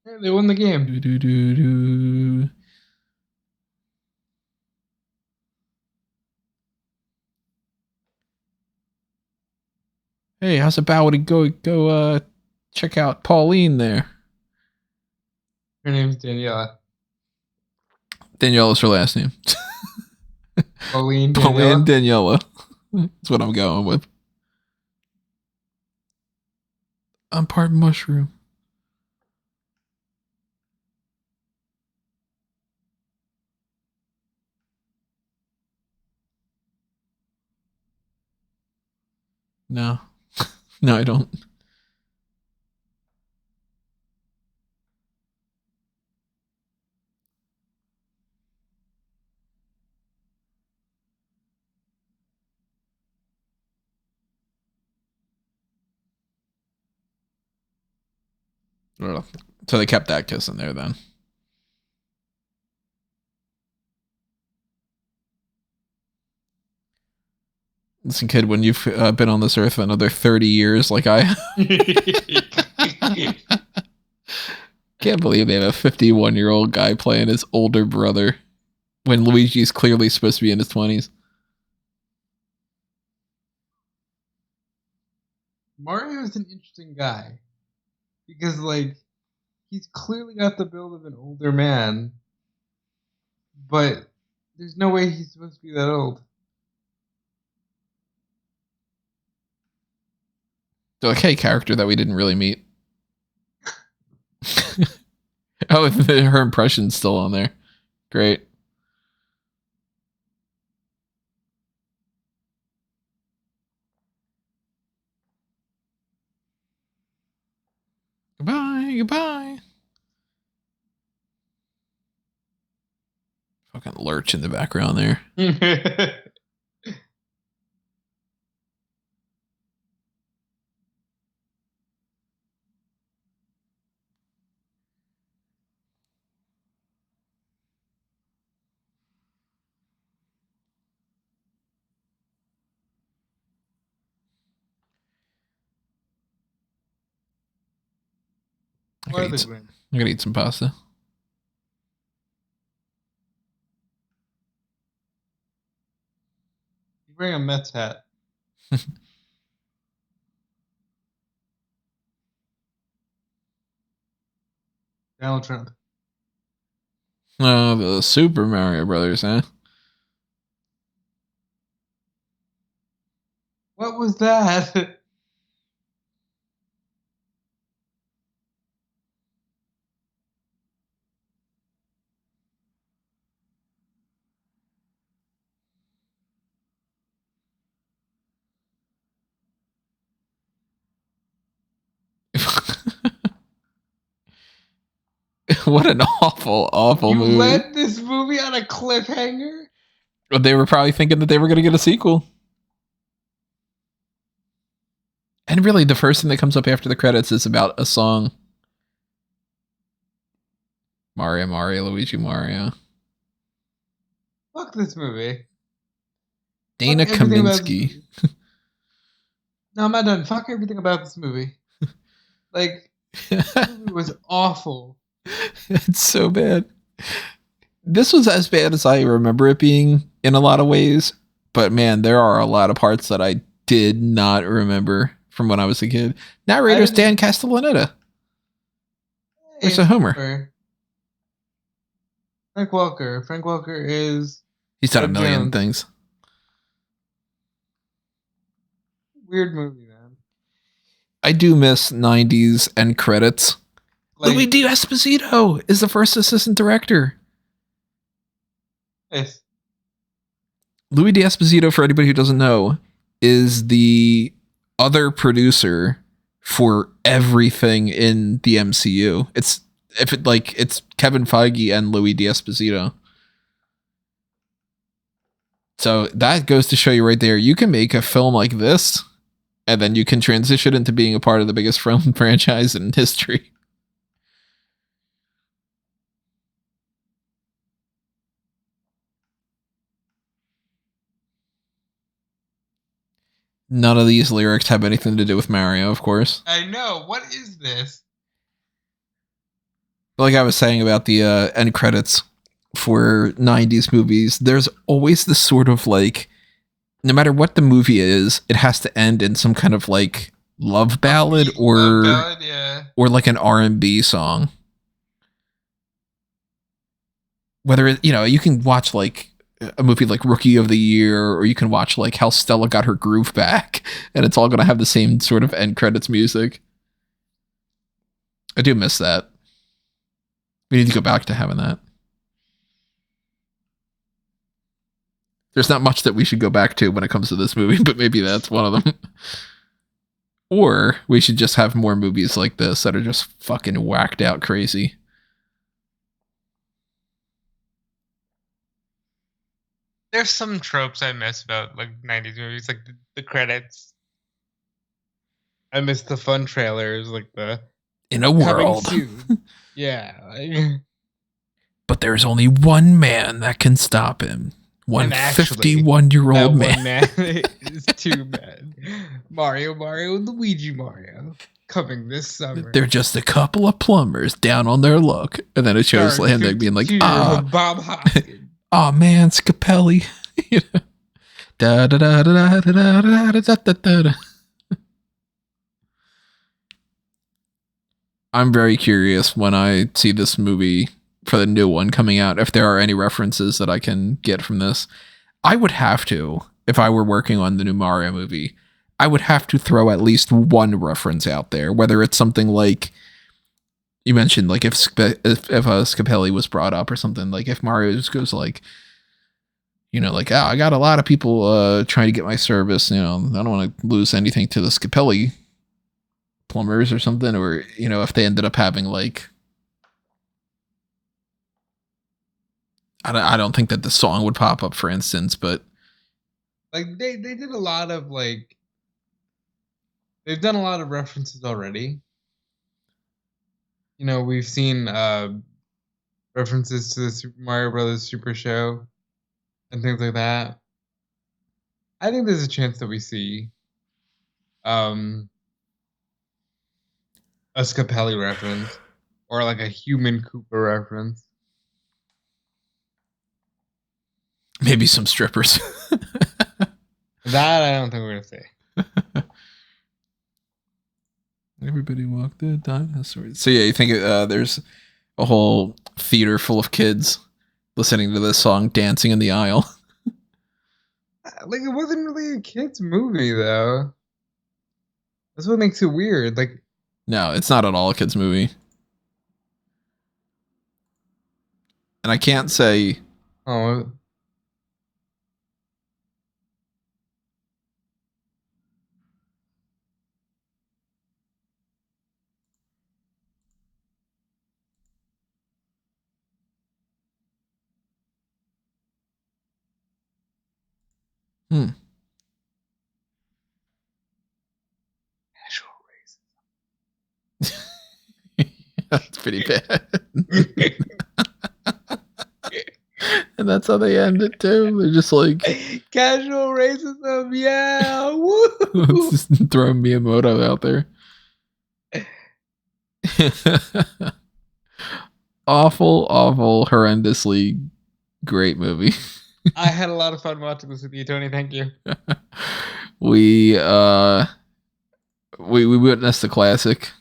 Yeah, they won the game. Hey, how's about we go check out Pauline there? Her name's Daniella. Daniella's her last name. Pauline Daniella. That's what I'm going with. I'm part mushroom. No. No, I don't. Well, so they kept that kiss in there then. Listen, kid, when you've been on this earth for another 30 years like I can't believe they have a 51-year-old guy playing his older brother when Luigi's clearly supposed to be in his 20s. Mario is an interesting guy because, like, he's clearly got the build of an older man, but there's no way he's supposed to be that old. They're like, hey, character that we didn't really meet. Oh, her impression's still on there. Great. Goodbye, goodbye. Fucking lurch in the background there. I gotta eat some pasta. You bring a Mets hat. Donald Trump. Oh, the Super Mario Brothers, huh? What was that? What an awful movie. You led this movie on a cliffhanger? But they were probably thinking that they were going to get a sequel. And really, the first thing that comes up after the credits is about a song. Mario, Luigi, Mario. Fuck this movie. Dana Kaminski. No, I'm not done. Fuck everything about this movie. Like, this movie was awful. It's so bad. This was as bad as I remember it being in a lot of ways. But man, there are a lot of parts that I did not remember from when I was a kid. Narrator's Dan Castellaneta. There's a Homer. Frank Welker. Frank Welker is... He's done a million things. Weird movie, man. I do miss 90s end credits. Like, Luigi Esposito is the first assistant director. Yes. Louis D'Esposito, for anybody who doesn't know, is the other producer for everything in the MCU. It's Kevin Feige and Louis D'Esposito. So that goes to show you right there, you can make a film like this, and then you can transition into being a part of the biggest film franchise in history. None of these lyrics have anything to do with Mario, of course. I know. What is this? Like I was saying about the end credits for 90s movies, there's always this sort of like, no matter what the movie is, it has to end in some kind of like love ballad or like an R&B song. Whether it, you can watch like a movie like Rookie of the Year, or you can watch like How Stella Got Her Groove Back, and it's all going to have the same sort of end credits music. I do miss that. We need to go back to having that. There's not much that we should go back to when it comes to this movie, but maybe that's one of them. Or we should just have more movies like this that are just fucking whacked out crazy. There's some tropes I miss about like 90s movies, like the credits. I miss the fun trailers, like the In a coming world. soon. Yeah. Like, But there's only one man that can stop him. One And actually, 51-year-old that man. one man is two men. Mario, and Luigi Mario. Coming this summer. They're just a couple of plumbers down on their luck. And then it shows Starring Lena being like, 52-year-old Bob Hoskins. oh man, Scapelli. You know? Da da da da da da da da da da da. I'm very curious when I see this movie for the new one coming out, if there are any references that I can get from this. I would have to, if I were working on the new Mario movie, I would have to throw at least one reference out there, whether it's something like you mentioned, like if Scapelli was brought up or something, like if Mario just goes like, you know, like, oh, I got a lot of people trying to get my service, you know, I don't want to lose anything to the Scapelli plumbers or something, or, you know, if they ended up having like, I don't think that the song would pop up, for instance, but Like they did a lot of like they've done a lot of references already. You know, we've seen references to the Super Mario Brothers Super Show and things like that. I think there's a chance that we see a Scapelli reference or like a human Koopa reference. maybe some strippers. That I don't think we're gonna see. Everybody walked the dinosaurs. So yeah, you think there's a whole theater full of kids listening to this song, dancing in the aisle? Like it wasn't really a kids movie though. That's what makes it weird. Like No, it's not at all a kids movie. And I can't say oh that's pretty bad. And that's how they end it too. They're just like casual racism, yeah. Woo! just throwing Miyamoto out there. Awful, horrendously great movie. I had a lot of fun watching this with you, Tony. Thank you. We witnessed the classic.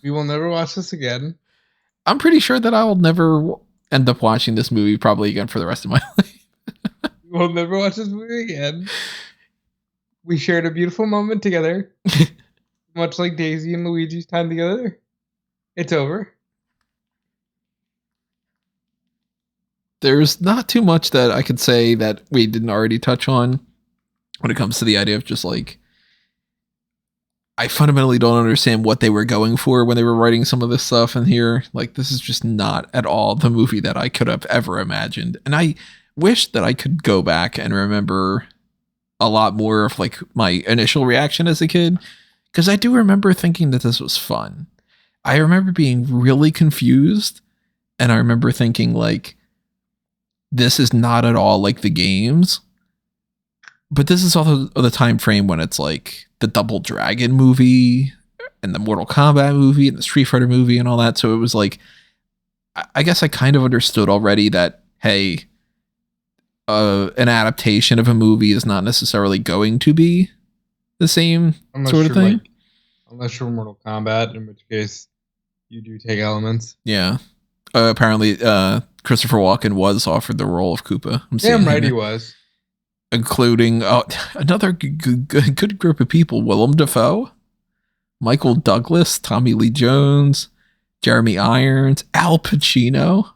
We will never watch this again. I'm pretty sure that I will never end up watching this movie probably again for the rest of my life. We will never watch this movie again. We shared a beautiful moment together. Much like Daisy and Luigi's time together. It's over. There's not too much that I could say that we didn't already touch on when it comes to the idea of just like, I fundamentally don't understand what they were going for when they were writing some of this stuff in here. Like, this is just not at all the movie that I could have ever imagined. And I wish that I could go back and remember a lot more of like my initial reaction as a kid, because I do remember thinking that this was fun. I remember being really confused, and I remember thinking like, this is not at all like the games. But this is also the time frame when it's like the Double Dragon movie and the Mortal Kombat movie and the Street Fighter movie and all that. So it was like, I guess I kind of understood already that, hey, an adaptation of a movie is not necessarily going to be the same sort of thing. Like, unless you're Mortal Kombat, in which case you do take elements. Yeah. Apparently, Christopher Walken was offered the role of Koopa. Damn right he was. Including another good group of people: Willem Dafoe, Michael Douglas, Tommy Lee Jones, Jeremy Irons, Al Pacino.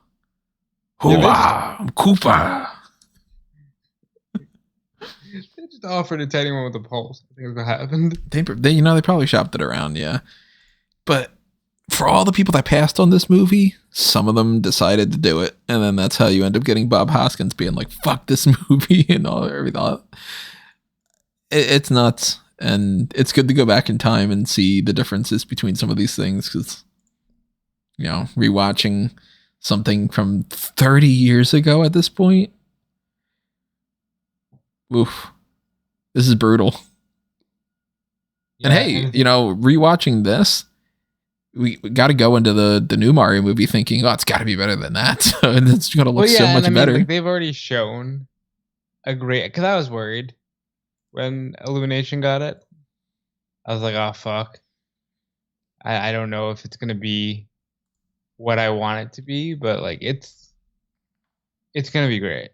Hooah! I'm Koopa. They just offered it to anyone with a pulse. I think is what happened. They probably shopped it around, yeah. But for all the people that passed on this movie, some of them decided to do it, and then that's how you end up getting Bob Hoskins being like, "Fuck this movie" and all everything. It's nuts, and it's good to go back in time and see the differences between some of these things because, rewatching something from 30 years ago at this point, oof, this is brutal. Yeah, and hey, rewatching this, we got to go into the new Mario movie thinking, oh, it's got to be better than that. So it's going to look so much better. Like, they've already shown a great, because I was worried when Illumination got it. I was like, oh, fuck. I don't know if it's going to be what I want it to be, but like it's going to be great.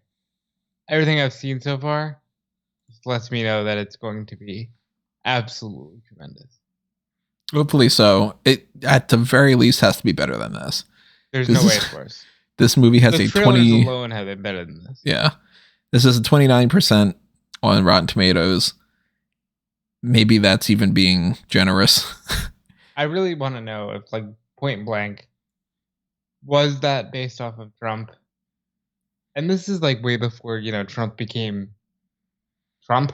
Everything I've seen so far just lets me know that it's going to be absolutely tremendous. Hopefully so. It at the very least has to be better than this. There's no way it's worse. This movie has a 20 alone have it better than this. Yeah. This is a 29% on Rotten Tomatoes. Maybe that's even being generous. I really want to know if, like, point blank, was that based off of Trump? And this is like way before, Trump became Trump.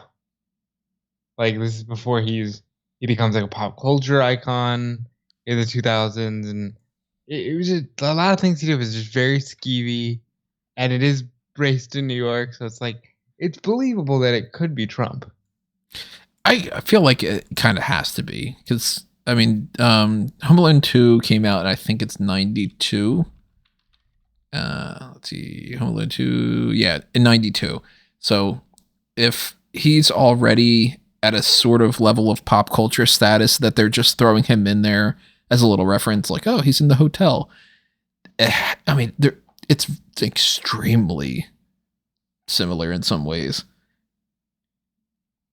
Like, this is before he becomes like a pop culture icon in the 2000s, and it was just a lot of things he did was just very skeevy, and it is based in New York, so it's like it's believable that it could be Trump. I feel like it kind of has to be because Home Alone 2 came out, and I think it's 92. Let's see, Home Alone 2, yeah, in 92. So if he's already at a sort of level of pop culture status that they're just throwing him in there as a little reference, like, oh, he's in the hotel. It's extremely similar in some ways.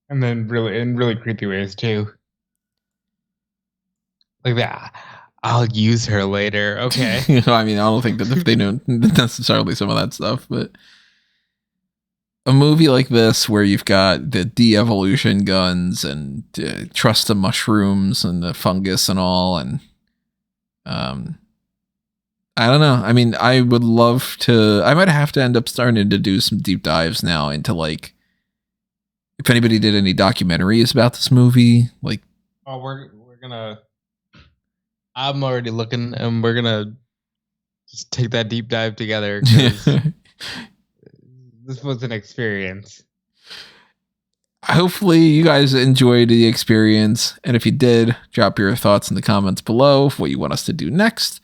And then in really creepy ways too. Like that. I'll use her later. Okay. I don't think that if they know necessarily some of that stuff, but a movie like this where you've got the de-evolution guns and trust the mushrooms and the fungus and all, and I don't know. I would love to. I might have to end up starting to do some deep dives now into, like, if anybody did any documentaries about this movie, like. Oh, we're gonna. I'm already looking, and we're gonna just take that deep dive together. This was an experience. Hopefully you guys enjoyed the experience, and if you did, drop your thoughts in the comments below of what you want us to do next.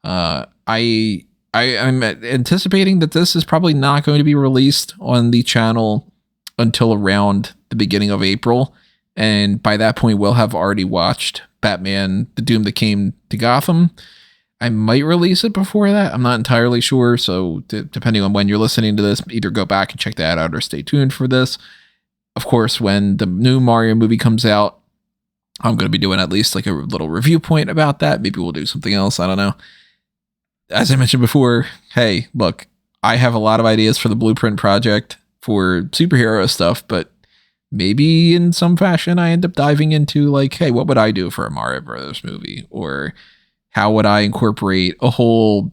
I'm anticipating that this is probably not going to be released on the channel until around the beginning of April, and by that point we'll have already watched Batman: The Doom That Came to Gotham. I might release it before that. I'm not entirely sure. So depending on when you're listening to this, either go back and check that out or stay tuned for this. Of course, when the new Mario movie comes out, I'm going to be doing at least like a little review point about that. Maybe we'll do something else. I don't know. As I mentioned before, hey, look, I have a lot of ideas for the Blueprint project for superhero stuff, but maybe in some fashion I end up diving into, like, hey, what would I do for a Mario Brothers movie? Or how would I incorporate a whole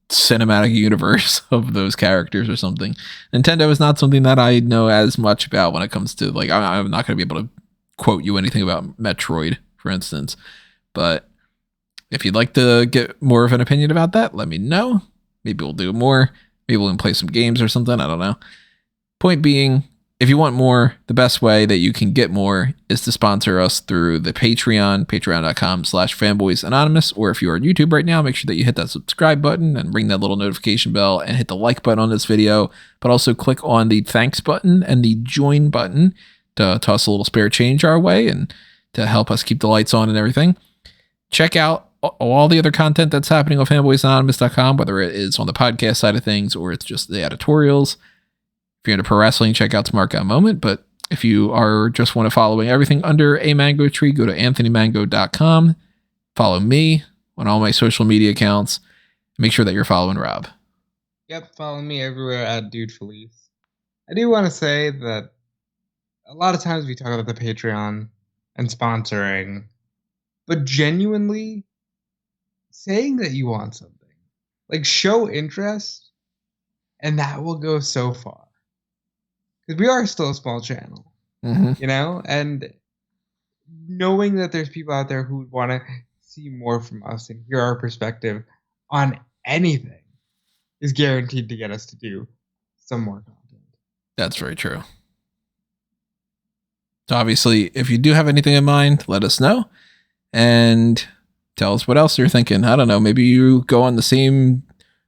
cinematic universe of those characters or something? Nintendo is not something that I know as much about when it comes to, like, I'm not going to be able to quote you anything about Metroid, for instance. But if you'd like to get more of an opinion about that, let me know. Maybe we'll do more. Maybe we'll play some games or something. I don't know. Point being, if you want more, the best way that you can get more is to sponsor us through the Patreon, patreon.com/Fanboys Anonymous. Or if you're on YouTube right now, make sure that you hit that subscribe button and ring that little notification bell and hit the like button on this video. But also click on the thanks button and the join button to toss a little spare change our way and to help us keep the lights on and everything. Check out all the other content that's happening on fanboysanonymous.com, whether it is on the podcast side of things or it's just the editorials. If you're into pro wrestling, check out Smart Guy Moment. But if you are just want to following everything under a mango tree, go to anthonymango.com. Follow me on all my social media accounts. Make sure that you're following Rob. Yep, follow me everywhere at Dude Felice. I do want to say that a lot of times we talk about the Patreon and sponsoring, but genuinely saying that you want something, like show interest, and that will go so far. Because we are still a small channel, you know, and knowing that there's people out there who would want to see more from us and hear our perspective on anything is guaranteed to get us to do some more content. That's very true. So obviously, if you do have anything in mind, let us know and tell us what else you're thinking. I don't know. Maybe you go on the same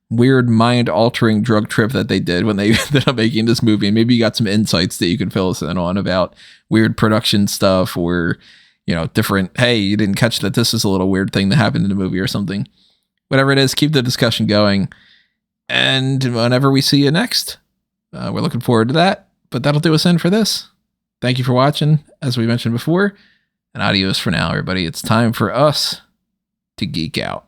weird mind-altering drug trip that they did when they ended up making this movie. And maybe you got some insights that you can fill us in on about weird production stuff or, you know, different, hey, you didn't catch that this is a little weird thing that happened in the movie or something. Whatever it is, keep the discussion going. And whenever we see you next, we're looking forward to that. But that'll do us in for this. Thank you for watching, as we mentioned before. And adios for now, everybody. It's time for us to geek out.